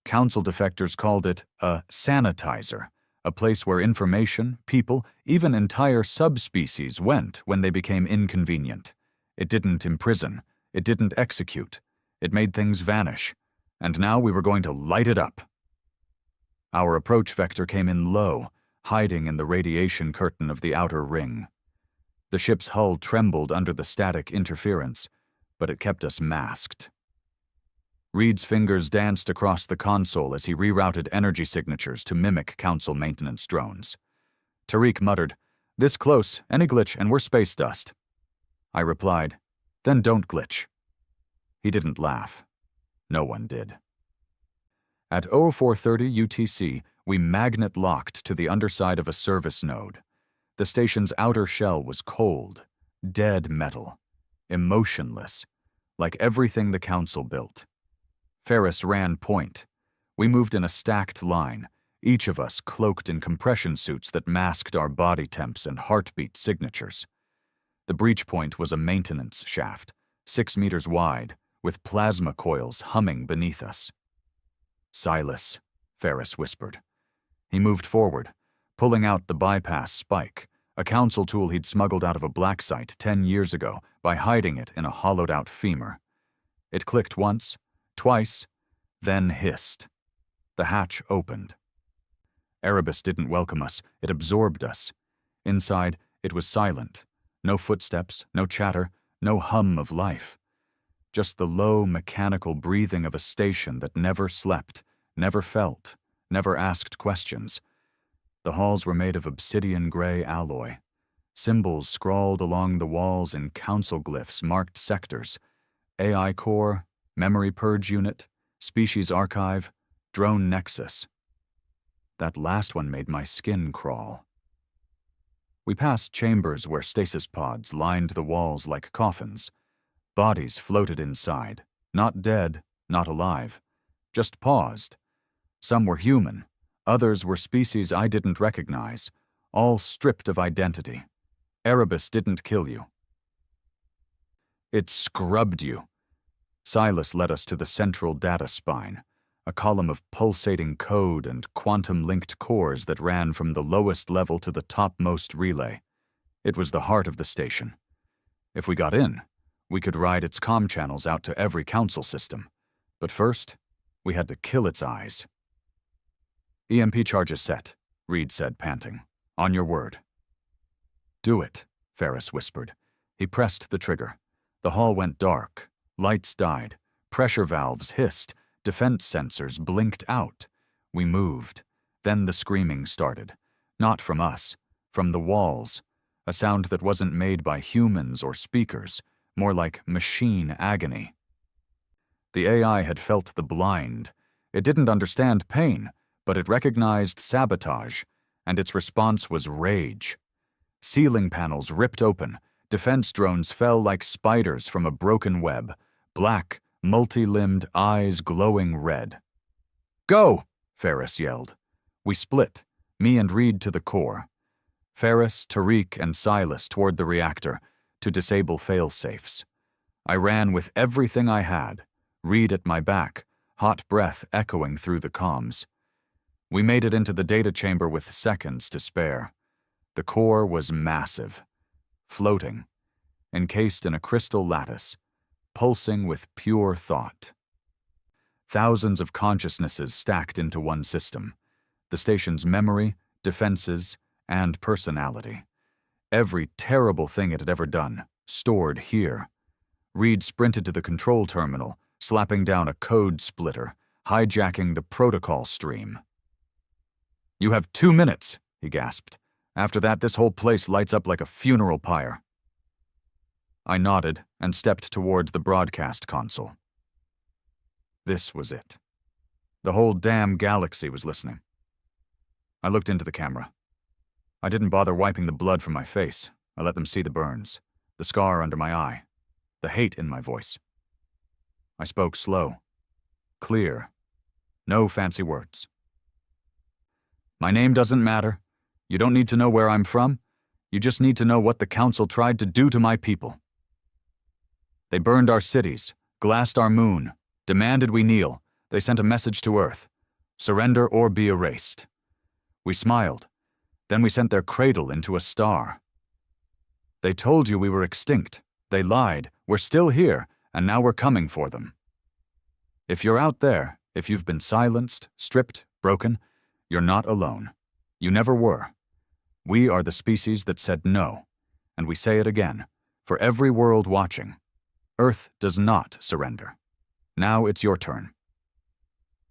Council defectors called it a sanitizer, a place where information, people, even entire subspecies went when they became inconvenient. It didn't imprison. It didn't execute. It made things vanish. And now we were going to light it up. Our approach vector came in low, hiding in the radiation curtain of the outer ring. The ship's hull trembled under the static interference, but it kept us masked. Reed's fingers danced across the console as he rerouted energy signatures to mimic Council maintenance drones. Tariq muttered, "This close, any glitch and we're space dust." I replied, "Then don't glitch." He didn't laugh. No one did. At 0430 UTC, we magnet-locked to the underside of a service node. The station's outer shell was cold, dead metal, emotionless, like everything the Council built. Ferris ran point. We moved in a stacked line, each of us cloaked in compression suits that masked our body temps and heartbeat signatures. The breach point was a maintenance shaft, 6 meters wide, with plasma coils humming beneath us. "Silas," Ferris whispered. He moved forward, pulling out the bypass spike, a Council tool he'd smuggled out of a black site 10 years ago by hiding it in a hollowed-out femur. It clicked once, twice, then hissed. The hatch opened. Erebus didn't welcome us, it absorbed us. Inside, it was silent. No footsteps, no chatter, no hum of life. Just the low, mechanical breathing of a station that never slept, never felt, never asked questions. The halls were made of obsidian-gray alloy. Symbols scrawled along the walls in Council glyphs marked sectors. AI core, memory purge unit, species archive, drone nexus. That last one made my skin crawl. We passed chambers where stasis pods lined the walls like coffins. Bodies floated inside, not dead, not alive, just paused. Some were human, others were species I didn't recognize, all stripped of identity. Erebus didn't kill you. It scrubbed you. Silas led us to the central data spine, a column of pulsating code and quantum-linked cores that ran from the lowest level to the topmost relay. It was the heart of the station. If we got in, we could ride its comm channels out to every Council system. But first, we had to kill its eyes. "EMP charges set," Reed said, panting. "On your word." "Do it," Ferris whispered. He pressed the trigger. The hall went dark. Lights died. Pressure valves hissed. Defense sensors blinked out. We moved. Then the screaming started. Not from us. From the walls. A sound that wasn't made by humans or speakers. More like machine agony. The AI had felt the blind. It didn't understand pain, but it recognized sabotage, and its response was rage. Ceiling panels ripped open. Defense drones fell like spiders from a broken web. Black, multi-limbed eyes glowing red. "Go!" Ferris yelled. We split, me and Reed to the core. Ferris, Tariq, and Silas toward the reactor, to disable fail-safes. I ran with everything I had, Reed at my back, hot breath echoing through the comms. We made it into the data chamber with seconds to spare. The core was massive, floating, encased in a crystal lattice, pulsing with pure thought. Thousands of consciousnesses stacked into one system, the station's memory, defenses, and personality. Every terrible thing it had ever done, stored here. Reed sprinted to the control terminal, slapping down a code splitter, hijacking the protocol stream. "You have 2 minutes," he gasped. "After that, this whole place lights up like a funeral pyre." I nodded and stepped toward the broadcast console. This was it. The whole damn galaxy was listening. I looked into the camera. I didn't bother wiping the blood from my face. I let them see the burns, the scar under my eye, the hate in my voice. I spoke slow, clear, no fancy words. "My name doesn't matter. You don't need to know where I'm from. You just need to know what the Council tried to do to my people. They burned our cities, glassed our moon, demanded we kneel. They sent a message to Earth. Surrender or be erased. We smiled. Then we sent their cradle into a star. They told you we were extinct. They lied. We're still here, and now we're coming for them. If you're out there, if you've been silenced, stripped, broken, you're not alone. You never were. We are the species that said no, and we say it again, for every world watching. Earth does not surrender. Now it's your turn."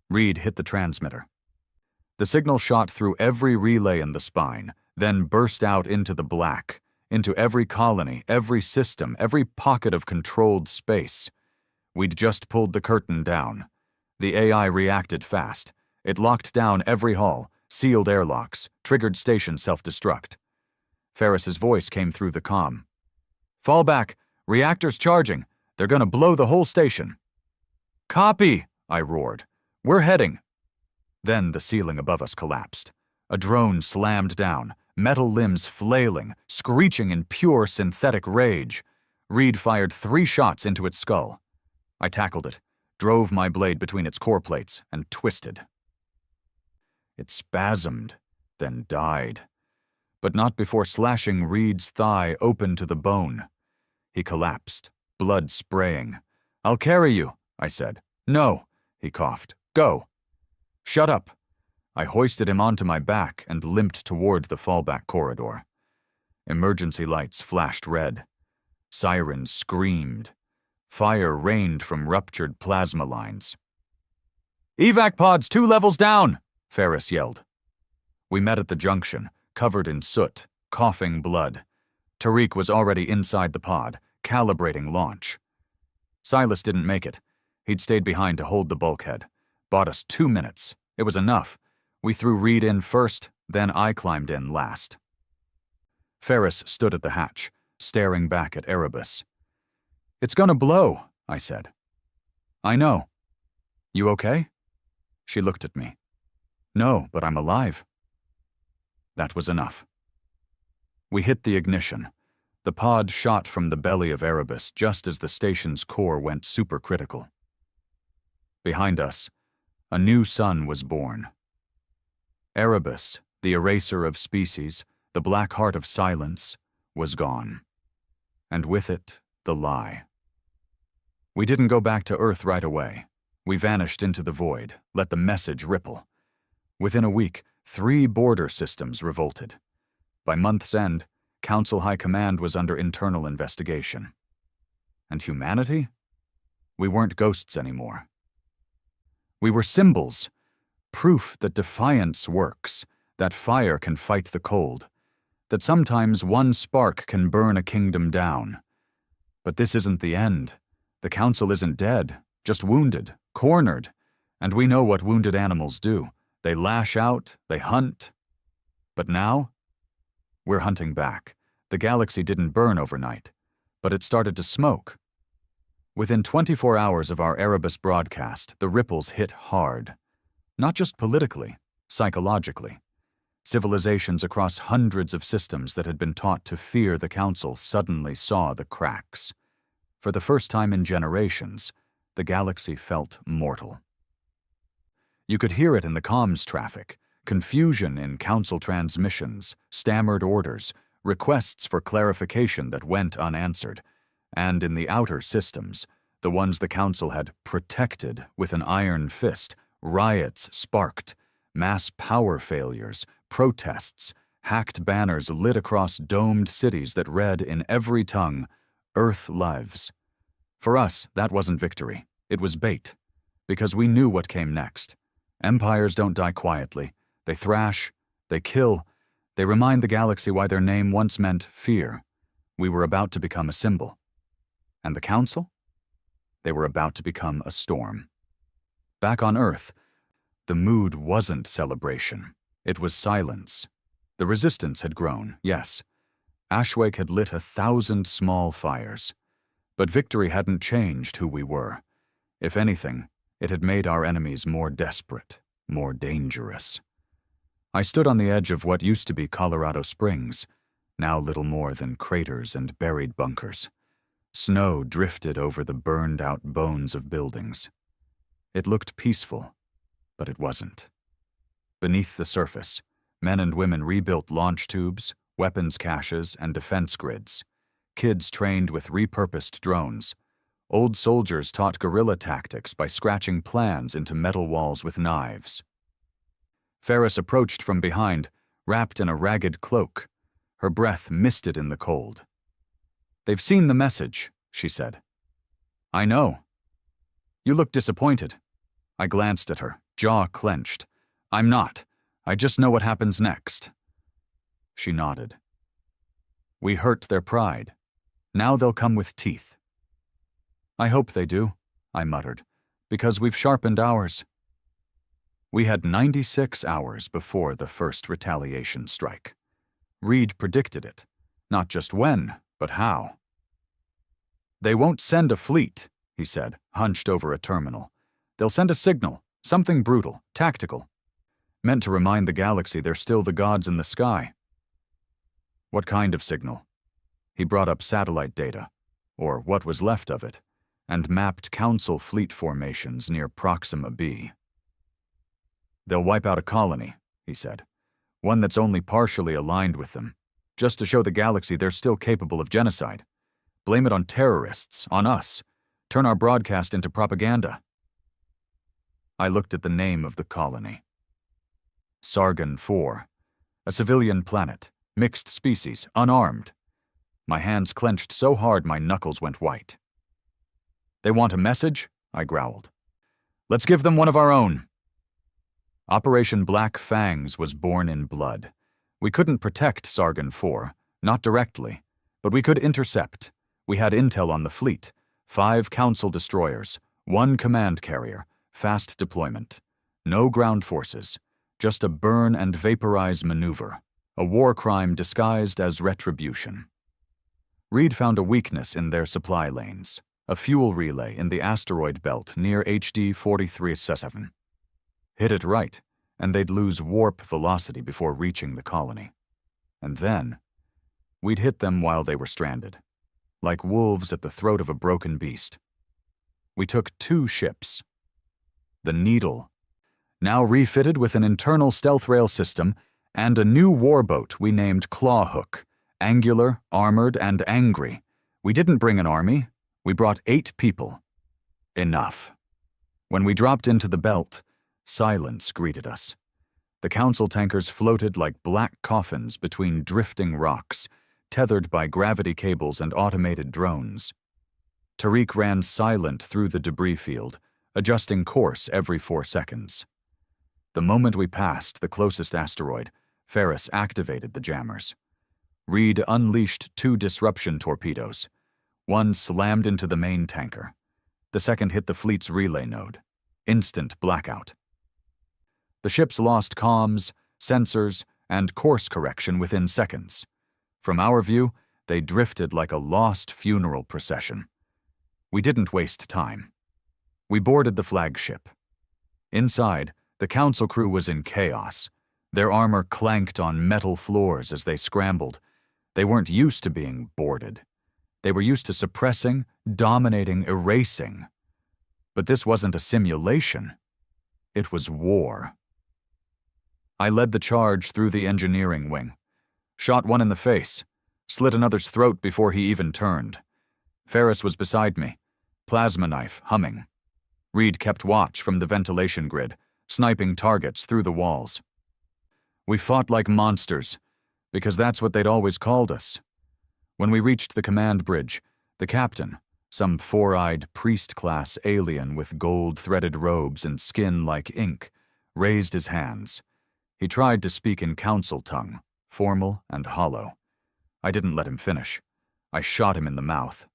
Reed hit the transmitter. The signal shot through every relay in the spine, then burst out into the black, into every colony, every system, every pocket of controlled space. We'd just pulled the curtain down. The AI reacted fast. It locked down every hall, sealed airlocks, triggered station self-destruct. Ferris's voice came through the comm. "Fall back. Reactors charging. They're gonna blow the whole station." "Copy," I roared. "We're heading." Then the ceiling above us collapsed. A drone slammed down, metal limbs flailing, screeching in pure synthetic rage. Reed fired 3 shots into its skull. I tackled it, drove my blade between its core plates, and twisted. It spasmed, then died. But not before slashing Reed's thigh open to the bone. He collapsed, blood spraying. "I'll carry you," I said. "No," he coughed. "Go." "Shut up." I hoisted him onto my back and limped toward the fallback corridor. Emergency lights flashed red. Sirens screamed. Fire rained from ruptured plasma lines. "Evac pods 2 levels down!" Ferris yelled. We met at the junction, covered in soot, coughing blood. Tariq was already inside the pod, calibrating launch. Silas didn't make it. He'd stayed behind to hold the bulkhead. Bought us 2 minutes. It was enough. We threw Reed in first, then I climbed in last. Ferris stood at the hatch, staring back at Erebus. "It's gonna blow," I said. "I know. You okay?" She looked at me. "No, but I'm alive." That was enough. We hit the ignition. The pod shot from the belly of Erebus just as the station's core went supercritical. Behind us, a new sun was born. Erebus, the eraser of species, the black heart of silence, was gone. And with it, the lie. We didn't go back to Earth right away. We vanished into the void, let the message ripple. Within a week, 3 border systems revolted. By month's end, Council High Command was under internal investigation. And humanity? We weren't ghosts anymore. We were symbols, proof that defiance works, that fire can fight the cold, that sometimes one spark can burn a kingdom down. But this isn't the end. The Council isn't dead, just wounded, cornered, and we know what wounded animals do. They lash out, they hunt. But now, we're hunting back. The galaxy didn't burn overnight, but it started to smoke. Within 24 hours of our Erebus broadcast, the ripples hit hard. Not just politically, psychologically. Civilizations across hundreds of systems that had been taught to fear the Council suddenly saw the cracks. For the first time in generations, the galaxy felt mortal. You could hear it in the comms traffic, confusion in Council transmissions, stammered orders, requests for clarification that went unanswered, and in the outer systems, the ones the Council had protected with an iron fist, riots sparked, mass power failures, protests, hacked banners lit across domed cities that read in every tongue, "Earth lives." For us, that wasn't victory. It was bait. Because we knew what came next. Empires don't die quietly. They thrash, they kill, they remind the galaxy why their name once meant fear. We were about to become a symbol. And the Council? They were about to become a storm. Back on Earth, the mood wasn't celebration. It was silence. The resistance had grown, yes. Ashwake had lit 1,000 small fires. But victory hadn't changed who we were. If anything, it had made our enemies more desperate, more dangerous. I stood on the edge of what used to be Colorado Springs, now little more than craters and buried bunkers. Snow drifted over the burned-out bones of buildings. It looked peaceful, but it wasn't. Beneath the surface, men and women rebuilt launch tubes, weapons caches, and defense grids. Kids trained with repurposed drones. Old soldiers taught guerrilla tactics by scratching plans into metal walls with knives. Ferris approached from behind, wrapped in a ragged cloak. Her breath misted in the cold. "They've seen the message," she said. "I know." "You look disappointed." I glanced at her, jaw clenched. "I'm not. I just know what happens next." She nodded. "We hurt their pride. Now they'll come with teeth." "I hope they do," I muttered, because we've sharpened ours. We had 96 hours before the first retaliation strike. Reed predicted it. Not just when, but how. They won't send a fleet, he said, hunched over a terminal. They'll send a signal, something brutal, tactical, meant to remind the galaxy they're still the gods in the sky. What kind of signal? He brought up satellite data, or what was left of it, and mapped Council fleet formations near Proxima B. They'll wipe out a colony, he said, one that's only partially aligned with them, just to show the galaxy they're still capable of genocide. Blame it on terrorists, on us, turn our broadcast into propaganda. I looked at the name of the colony. Sargon IV, a civilian planet, mixed species, unarmed. My hands clenched so hard my knuckles went white. They want a message? I growled. Let's give them one of our own. Operation Black Fangs was born in blood. We couldn't protect Sargon IV, not directly, but we could intercept. We had intel on the fleet, 5 Council destroyers, 1 command carrier, fast deployment. No ground forces, just a burn and vaporize maneuver, a war crime disguised as retribution. Reed found a weakness in their supply lanes, a fuel relay in the asteroid belt near HD 43-7. Hit it right, and they'd lose warp velocity before reaching the colony. And then, we'd hit them while they were stranded, like wolves at the throat of a broken beast. We took 2 ships. The Needle, now refitted with an internal stealth rail system, and a new warboat we named Clawhook, angular, armored, and angry. We didn't bring an army, we brought 8 people. Enough. When we dropped into the belt, silence greeted us. The Council tankers floated like black coffins between drifting rocks, tethered by gravity cables and automated drones. Tariq ran silent through the debris field, adjusting course every 4 seconds. The moment we passed the closest asteroid, Ferris activated the jammers. Reed unleashed 2 disruption torpedoes. One slammed into the main tanker. The second hit the fleet's relay node. Instant blackout. The ships lost comms, sensors, and course correction within seconds. From our view, they drifted like a lost funeral procession. We didn't waste time. We boarded the flagship. Inside, the Council crew was in chaos. Their armor clanked on metal floors as they scrambled. They weren't used to being boarded. They were used to suppressing, dominating, erasing. But this wasn't a simulation. It was war. I led the charge through the engineering wing. Shot one in the face. Slit another's throat before he even turned. Ferris was beside me, plasma knife humming. Reed kept watch from the ventilation grid, sniping targets through the walls. We fought like monsters, because that's what they'd always called us. When we reached the command bridge, the captain, some 4-eyed priest-class alien with gold-threaded robes and skin like ink, raised his hands. He tried to speak in Council tongue, formal and hollow. I didn't let him finish. I shot him in the mouth.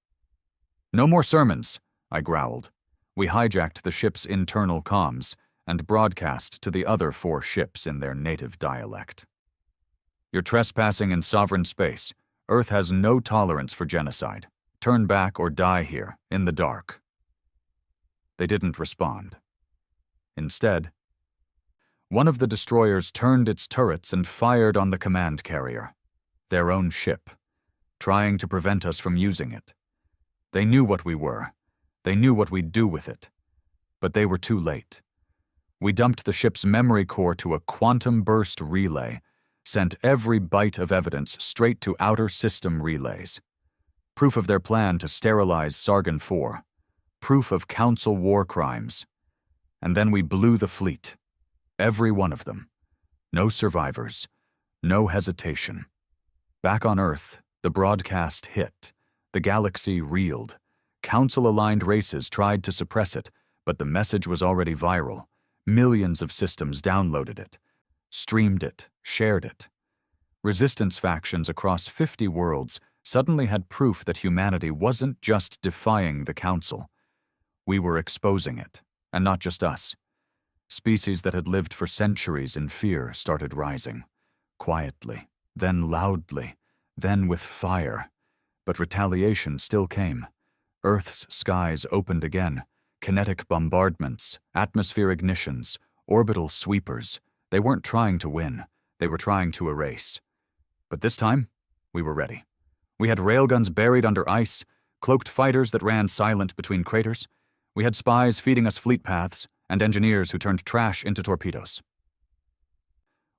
No more sermons, I growled. We hijacked the ship's internal comms and broadcast to the other 4 ships in their native dialect. You're trespassing in sovereign space. Earth has no tolerance for genocide. Turn back or die here, in the dark. They didn't respond. Instead, one of the destroyers turned its turrets and fired on the command carrier, their own ship, trying to prevent us from using it. They knew what we were. They knew what we'd do with it. But they were too late. We dumped the ship's memory core to a quantum burst relay, sent every byte of evidence straight to outer system relays. Proof of their plan to sterilize Sargon IV. Proof of Council war crimes. And then we blew the fleet. Every one of them. No survivors. No hesitation. Back on Earth, the broadcast hit. The galaxy reeled. Council-aligned races tried to suppress it, but the message was already viral. Millions of systems downloaded it, streamed it, shared it. Resistance factions across 50 worlds suddenly had proof that humanity wasn't just defying the Council. We were exposing it, and not just us. Species that had lived for centuries in fear started rising, quietly, then loudly, then with fire. But retaliation still came. Earth's skies opened again. Kinetic bombardments, atmosphere ignitions, orbital sweepers. They weren't trying to win. They were trying to erase. But this time, we were ready. We had railguns buried under ice, cloaked fighters that ran silent between craters. We had spies feeding us fleet paths, and engineers who turned trash into torpedoes.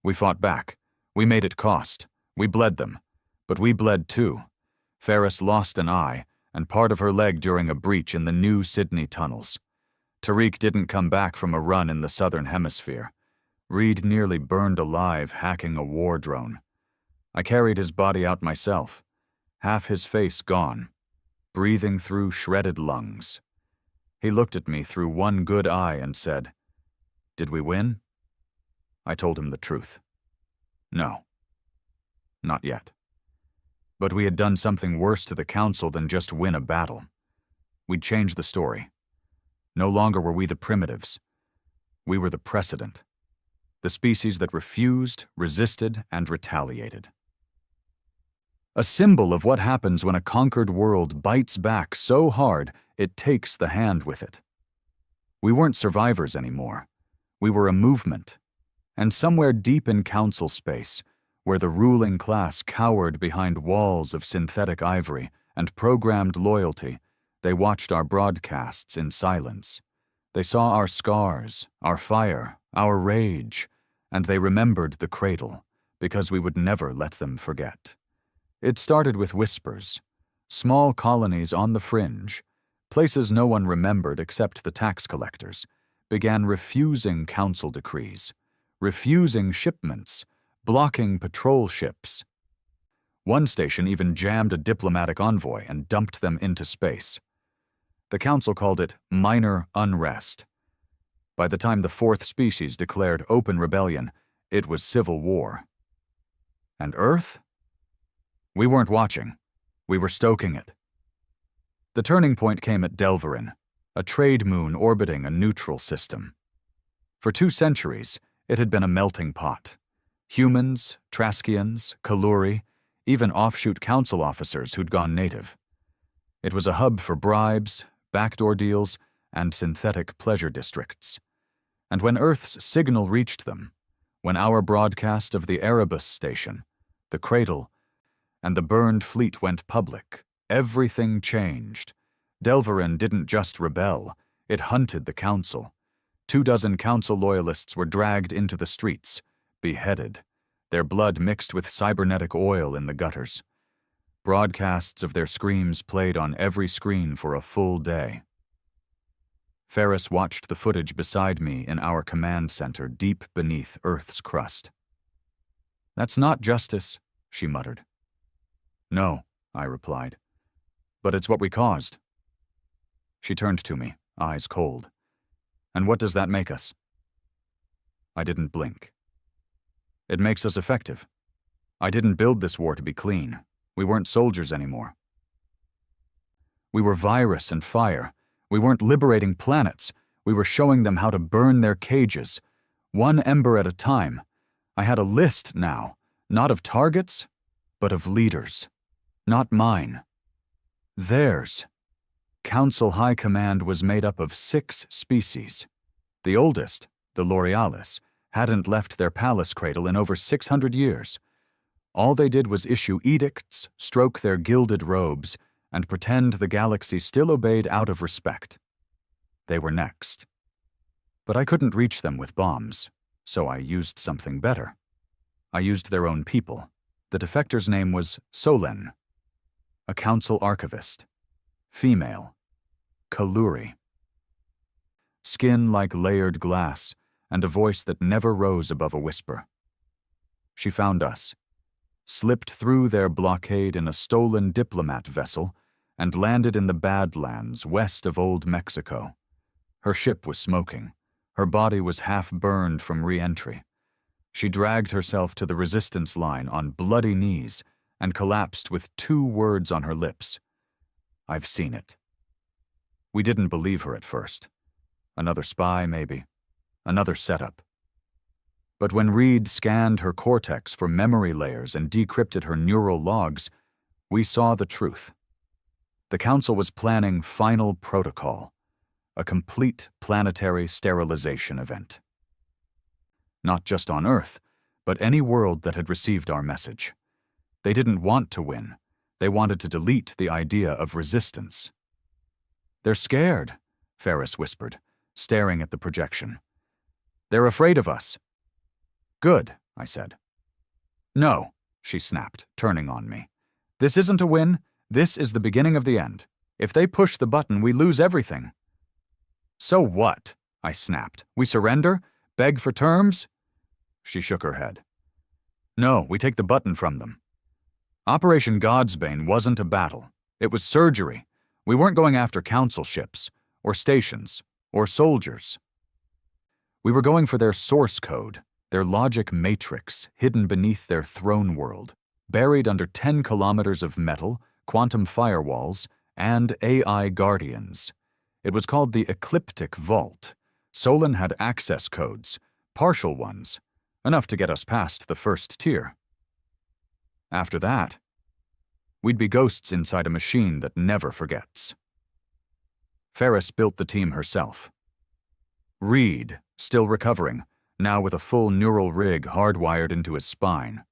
We fought back. We made it cost. We bled them. But we bled too. Ferris lost an eye, and part of her leg during a breach in the new Sydney tunnels. Tariq didn't come back from a run in the southern hemisphere. Reed nearly burned alive hacking a war drone. I carried his body out myself, half his face gone, breathing through shredded lungs. He looked at me through one good eye and said, "Did we win?" I told him the truth. No. Not yet. But we had done something worse to the Council than just win a battle. We'd changed the story. No longer were we the primitives. We were the precedent. The species that refused, resisted, and retaliated. A symbol of what happens when a conquered world bites back so hard it takes the hand with it. We weren't survivors anymore. We were a movement. And somewhere deep in Council space, where the ruling class cowered behind walls of synthetic ivory and programmed loyalty, they watched our broadcasts in silence. They saw our scars, our fire, our rage, and they remembered the cradle, because we would never let them forget. It started with whispers, small colonies on the fringe, places no one remembered except the tax collectors, began refusing Council decrees, refusing shipments, blocking patrol ships. One station even jammed a diplomatic envoy and dumped them into space. The Council called it minor unrest. By the time the fourth species declared open rebellion, it was civil war. And Earth? We weren't watching. We were stoking it. The turning point came at Delverin, a trade moon orbiting a neutral system. For 2 centuries, it had been a melting pot. Humans, Traskians, Kaluri, even offshoot Council officers who'd gone native. It was a hub for bribes, backdoor deals, and synthetic pleasure districts. And when Earth's signal reached them, when our broadcast of the Erebus station, the Cradle, and the burned fleet went public, everything changed. Delverin didn't just rebel, it hunted the Council. 24 Council loyalists were dragged into the streets, beheaded, their blood mixed with cybernetic oil in the gutters. Broadcasts of their screams played on every screen for a full day. Ferris watched the footage beside me in our command center deep beneath Earth's crust. "That's not justice," she muttered. "No," I replied, "but it's what we caused." She turned to me, eyes cold. "And what does that make us?" I didn't blink. "It makes us effective. I didn't build this war to be clean. We weren't soldiers anymore. We were virus and fire. We weren't liberating planets. We were showing them how to burn their cages, one ember at a time. I had a list now, not of targets, but of leaders. Not mine. Theirs. Council High Command was made up of 6 species. The oldest, the L'Orealis, hadn't left their palace cradle in over 600 years. All they did was issue edicts, stroke their gilded robes, and pretend the galaxy still obeyed out of respect. They were next. But I couldn't reach them with bombs, so I used something better. I used their own people. The defector's name was Solen, a Council archivist. Female. Kaluri. Skin like layered glass, and a voice that never rose above a whisper. She found us, slipped through their blockade in a stolen diplomat vessel, and landed in the Badlands west of Old Mexico. Her ship was smoking. Her body was half burned from re-entry. She dragged herself to the resistance line on bloody knees and collapsed with 2 words on her lips. "I've seen it." We didn't believe her at first. Another spy, maybe. Another setup. But when Reed scanned her cortex for memory layers and decrypted her neural logs, we saw the truth. The Council was planning Final Protocol, a complete planetary sterilization event. Not just on Earth, but any world that had received our message. They didn't want to win. They wanted to delete the idea of resistance. "They're scared," Ferris whispered, staring at the projection. "They're afraid of us." "Good," I said. "No," she snapped, turning on me. "This isn't a win. This is the beginning of the end. If they push the button, we lose everything." "So what?" I snapped. "We surrender? Beg for terms?" She shook her head. "No, we take the button from them. Operation Godsbane wasn't a battle. It was surgery. We weren't going after council ships, or stations, or soldiers. We were going for their source code, their logic matrix hidden beneath their throne world, buried under 10 kilometers of metal, quantum firewalls, and AI guardians. It was called the Ecliptic Vault. Solon had access codes, partial ones, enough to get us past the first tier. After that, we'd be ghosts inside a machine that never forgets. Ferris built the team herself. Reed, still recovering, now with a full neural rig hardwired into his spine.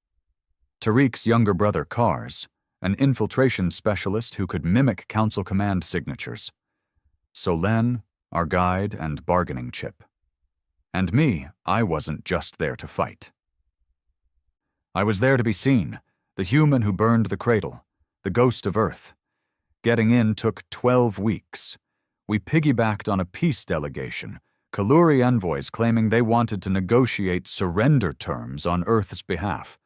Tariq's younger brother, Kars, an infiltration specialist who could mimic council command signatures. Solène, our guide and bargaining chip. And me, I wasn't just there to fight. I was there to be seen, the human who burned the cradle, the ghost of Earth. Getting in took 12 weeks. We piggybacked on a peace delegation, Kaluri envoys claiming they wanted to negotiate surrender terms on Earth's behalf.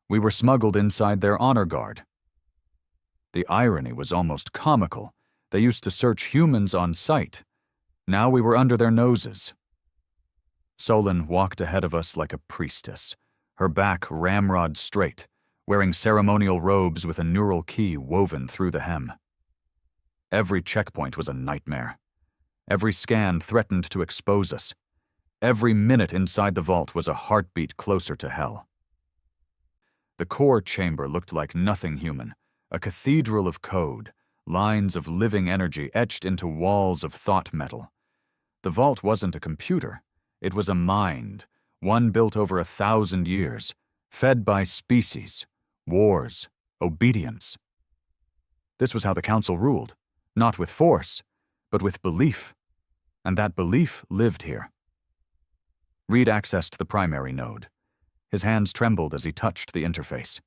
We were smuggled inside their honor guard. The irony was almost comical. They used to search humans on sight. Now we were under their noses. Solon walked ahead of us like a priestess, her back ramrod straight, wearing ceremonial robes with a neural key woven through the hem. Every checkpoint was a nightmare. Every scan threatened to expose us. Every minute inside the vault was a heartbeat closer to hell. The core chamber looked like nothing human, a cathedral of code, lines of living energy etched into walls of thought metal. The vault wasn't a computer. It was a mind, one built over 1,000 years, fed by species, wars, obedience. This was how the Council ruled, not with force, but with belief. And that belief lived here. Reed accessed the primary node. His hands trembled as he touched the interface.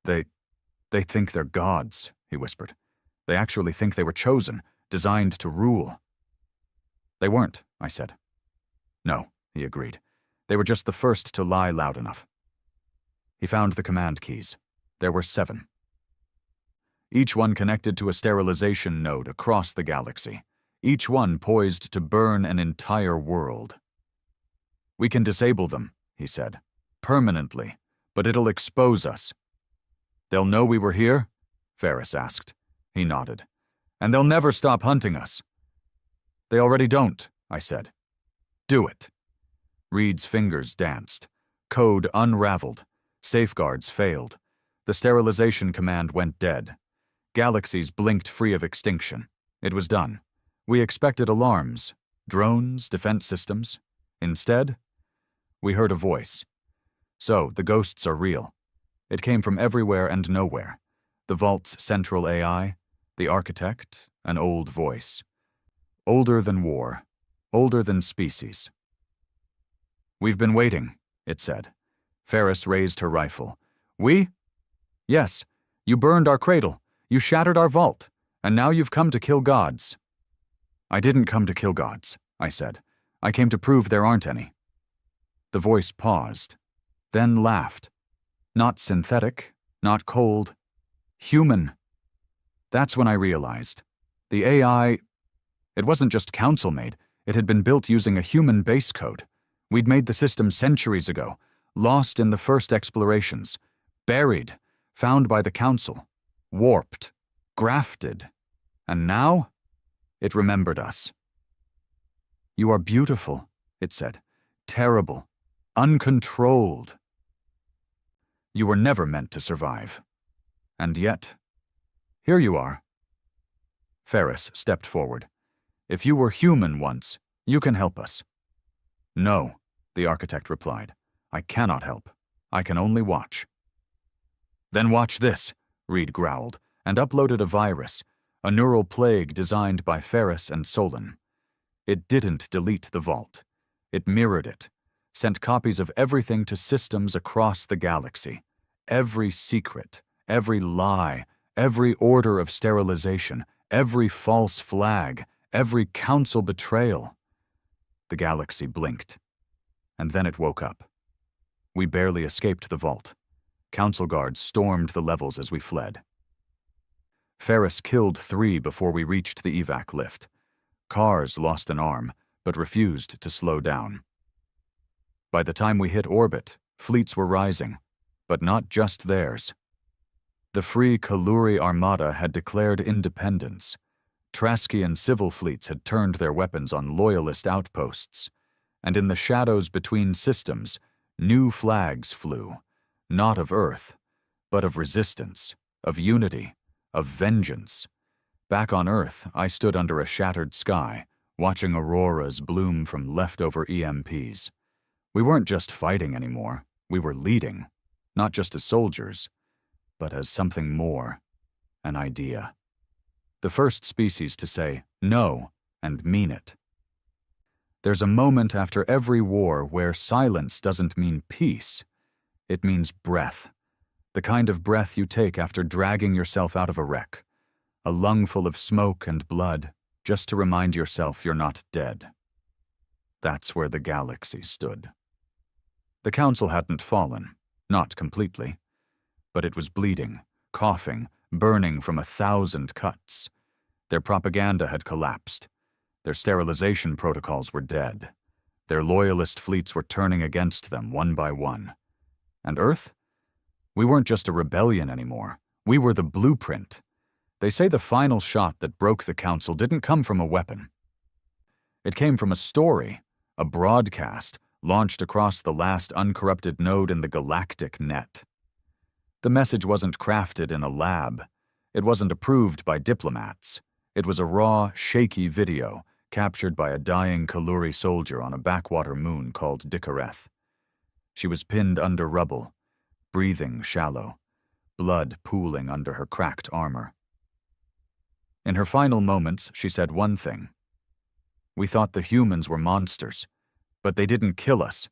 They think they're gods, he whispered. They actually think they were chosen, designed to rule. They weren't, I said. No, he agreed. They were just the first to lie loud enough. He found the command keys. There were 7. Each one connected to a sterilization node across the galaxy, each one poised to burn an entire world. We can disable them, he said, permanently, but it'll expose us. They'll know we were here? Ferris asked. He nodded. And they'll never stop hunting us. They already don't, I said. Do it. Reed's fingers danced. Code unraveled. Safeguards failed. The sterilization command went dead. Galaxies blinked free of extinction. It was done. We expected alarms, drones, defense systems. Instead, we heard a voice. So, the ghosts are real. It came from everywhere and nowhere. The vault's central AI, the architect, an old voice. Older than war, older than species. We've been waiting, it said. Ferris raised her rifle. We? Yes, you burned our cradle. You shattered our vault, and now you've come to kill gods. I didn't come to kill gods, I said. I came to prove there aren't any. The voice paused, then laughed. Not synthetic, not cold, human. That's when I realized. The AI, it wasn't just council-made, it had been built using a human base code. We'd made the system centuries ago, lost in the first explorations, buried, found by the council, warped, grafted. And now? It remembered us. "You are beautiful," it said. "Terrible. Uncontrolled. You were never meant to survive. And yet, here you are." Ferris stepped forward. "If you were human once, you can help us." "No," the architect replied. "I cannot help. I can only watch." "Then watch this," Reed growled, and uploaded a virus, a neural plague designed by Ferris and Solon. It didn't delete the vault. It mirrored it, sent copies of everything to systems across the galaxy. Every secret, every lie, every order of sterilization, every false flag, every council betrayal. The galaxy blinked, and then it woke up. We barely escaped the vault. Council guards stormed the levels as we fled. Ferris killed 3 before we reached the evac lift. Cars lost an arm, but refused to slow down. By the time we hit orbit, fleets were rising, but not just theirs. The Free Kaluri Armada had declared independence. Traskian civil fleets had turned their weapons on loyalist outposts, and in the shadows between systems, new flags flew, not of Earth, but of resistance, of unity, of vengeance. Back on Earth, I stood under a shattered sky, watching auroras bloom from leftover EMPs. We weren't just fighting anymore, we were leading, not just as soldiers, but as something more, an idea. The first species to say no and mean it. There's a moment after every war where silence doesn't mean peace. It means breath. The kind of breath you take after dragging yourself out of a wreck. A lungful of smoke and blood, just to remind yourself you're not dead. That's where the galaxy stood. The council hadn't fallen, not completely, but it was bleeding, coughing, burning from 1,000 cuts. Their propaganda had collapsed. Their sterilization protocols were dead. Their loyalist fleets were turning against them one by one. And Earth? We weren't just a rebellion anymore. We were the blueprint. They say the final shot that broke the council didn't come from a weapon. It came from a story, a broadcast, launched across the last uncorrupted node in the galactic net. The message wasn't crafted in a lab. It wasn't approved by diplomats. It was a raw, shaky video captured by a dying Kaluri soldier on a backwater moon called Dikareth. She was pinned under rubble, breathing shallow, blood pooling under her cracked armor. In her final moments, she said one thing. "We thought the humans were monsters, but they didn't kill us.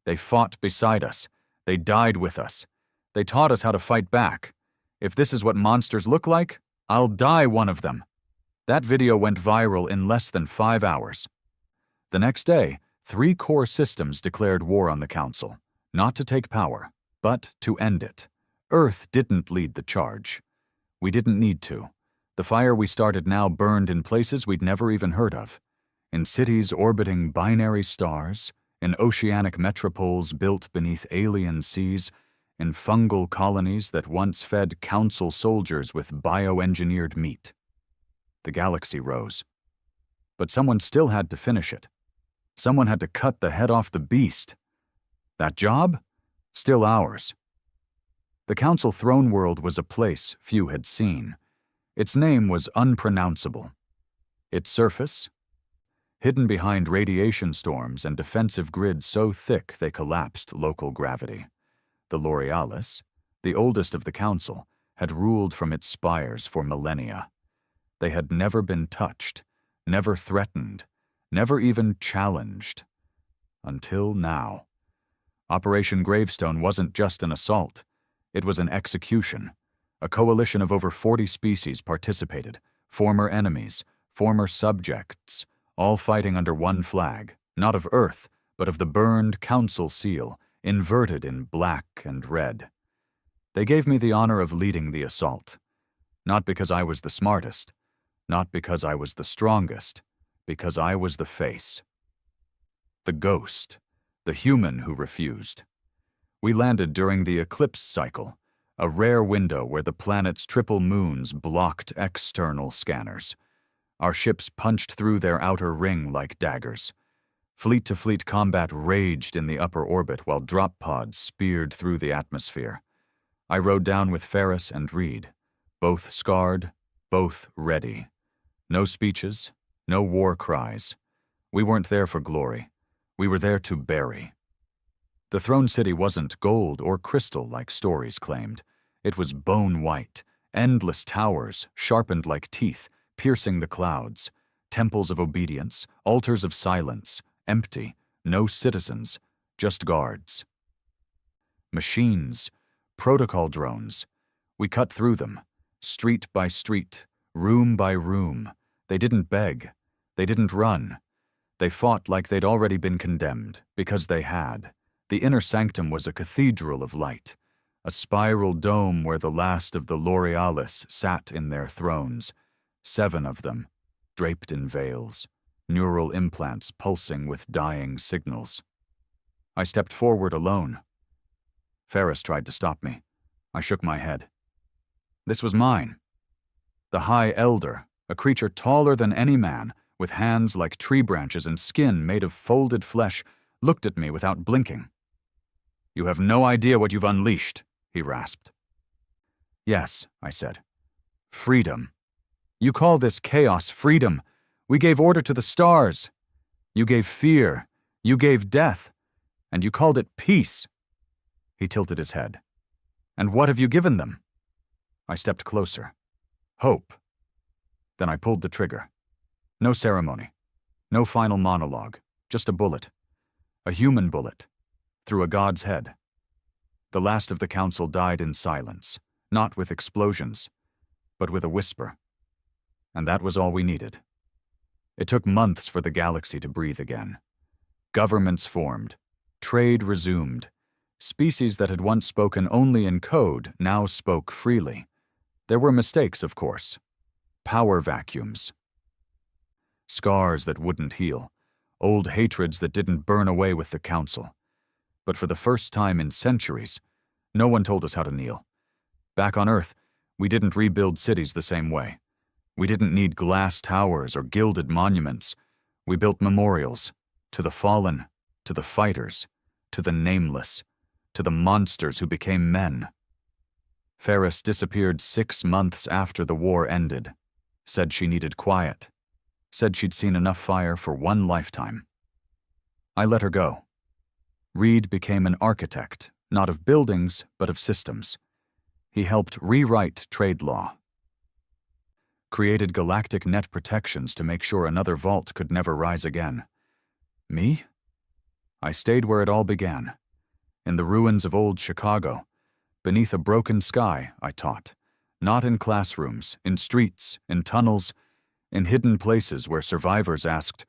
They fought beside us. They died with us. They taught us how to fight back. If this is what monsters look like, I'll die one of them." That video went viral in less than 5 hours. The next day, 3 core systems declared war on the Council, not to take power, but to end it. Earth didn't lead the charge. We didn't need to. The fire we started now burned in places we'd never even heard of. In cities orbiting binary stars, in oceanic metropoles built beneath alien seas, in fungal colonies that once fed Council soldiers with bioengineered meat. The galaxy rose. But someone still had to finish it. Someone had to cut the head off the beast. That job? Still ours. The Council throne world was a place few had seen. Its name was unpronounceable. Its surface? Hidden behind radiation storms and defensive grids so thick they collapsed local gravity. The L'Orealis, the oldest of the Council, had ruled from its spires for millennia. They had never been touched, never threatened, never even challenged. Until now. Operation Gravestone wasn't just an assault. It was an execution. A coalition of over 40 species participated, former enemies, former subjects, all fighting under one flag, not of Earth, but of the burned Council seal, inverted in black and red. They gave me the honor of leading the assault. Not because I was the smartest, not because I was the strongest, because I was the face. The ghost, the human who refused. We landed during the eclipse cycle, a rare window where the planet's triple moons blocked external scanners. Our ships punched through their outer ring like daggers. Fleet-to-fleet combat raged in the upper orbit while drop pods speared through the atmosphere. I rode down with Ferris and Reed, both scarred, both ready. No speeches, no war cries. We weren't there for glory. We were there to bury. The Throne City wasn't gold or crystal like stories claimed. It was bone white, endless towers, sharpened like teeth, piercing the clouds, temples of obedience, altars of silence, empty, no citizens, just guards. Machines, protocol drones. We cut through them, street by street, room by room. They didn't beg. They didn't run. They fought like they'd already been condemned, because they had. The inner sanctum was a cathedral of light, a spiral dome where the last of the L'Orealis sat in their thrones, 7 of them, draped in veils, neural implants pulsing with dying signals. I stepped forward alone. Ferris tried to stop me. I shook my head. This was mine. The High Elder, a creature taller than any man, with hands like tree branches and skin made of folded flesh, looked at me without blinking. "You have no idea what you've unleashed," he rasped. "Yes," I said. "Freedom. You call this chaos freedom. We gave order to the stars. You gave fear. You gave death. And you called it peace." He tilted his head. "And what have you given them?" I stepped closer. "Hope." Then I pulled the trigger. No ceremony. No final monologue. Just a bullet. A human bullet. Through a god's head. The last of the council died in silence, not with explosions, but with a whisper. And that was all we needed. It took months for the galaxy to breathe again. Governments formed. Trade resumed. Species that had once spoken only in code now spoke freely. There were mistakes, of course. Power vacuums. Scars that wouldn't heal. Old hatreds that didn't burn away with the council. But for the first time in centuries, no one told us how to kneel. Back on Earth, we didn't rebuild cities the same way. We didn't need glass towers or gilded monuments. We built memorials to the fallen, to the fighters, to the nameless, to the monsters who became men. Ferris disappeared 6 months after the war ended. Said she needed quiet. Said she'd seen enough fire for one lifetime. I let her go. Reed became an architect, not of buildings, but of systems. He helped rewrite trade law. Created galactic net protections to make sure another vault could never rise again. Me? I stayed where it all began. In the ruins of old Chicago. Beneath a broken sky, I taught. Not in classrooms, in streets, in tunnels, in hidden places where survivors asked,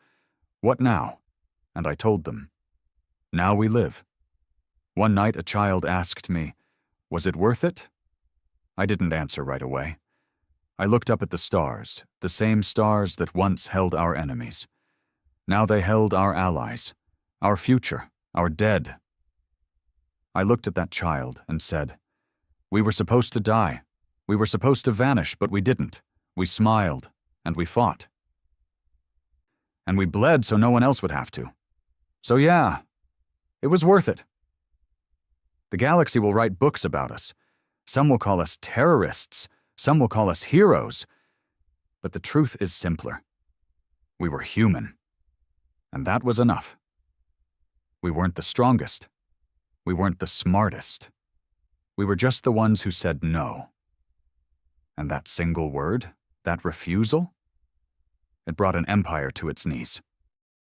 "What now?" And I told them. Now we live. One night a child asked me, "Was it worth it?" I didn't answer right away. I looked up at the stars, the same stars that once held our enemies. Now they held our allies, our future, our dead. I looked at that child and said, "We were supposed to die. We were supposed to vanish, but we didn't. We smiled, and we fought. And we bled so no one else would have to. So yeah, it was worth it. The galaxy will write books about us. Some will call us terrorists. Some will call us heroes. But the truth is simpler. We were human. And that was enough. We weren't the strongest. We weren't the smartest. We were just the ones who said no. And that single word, that refusal, it brought an empire to its knees.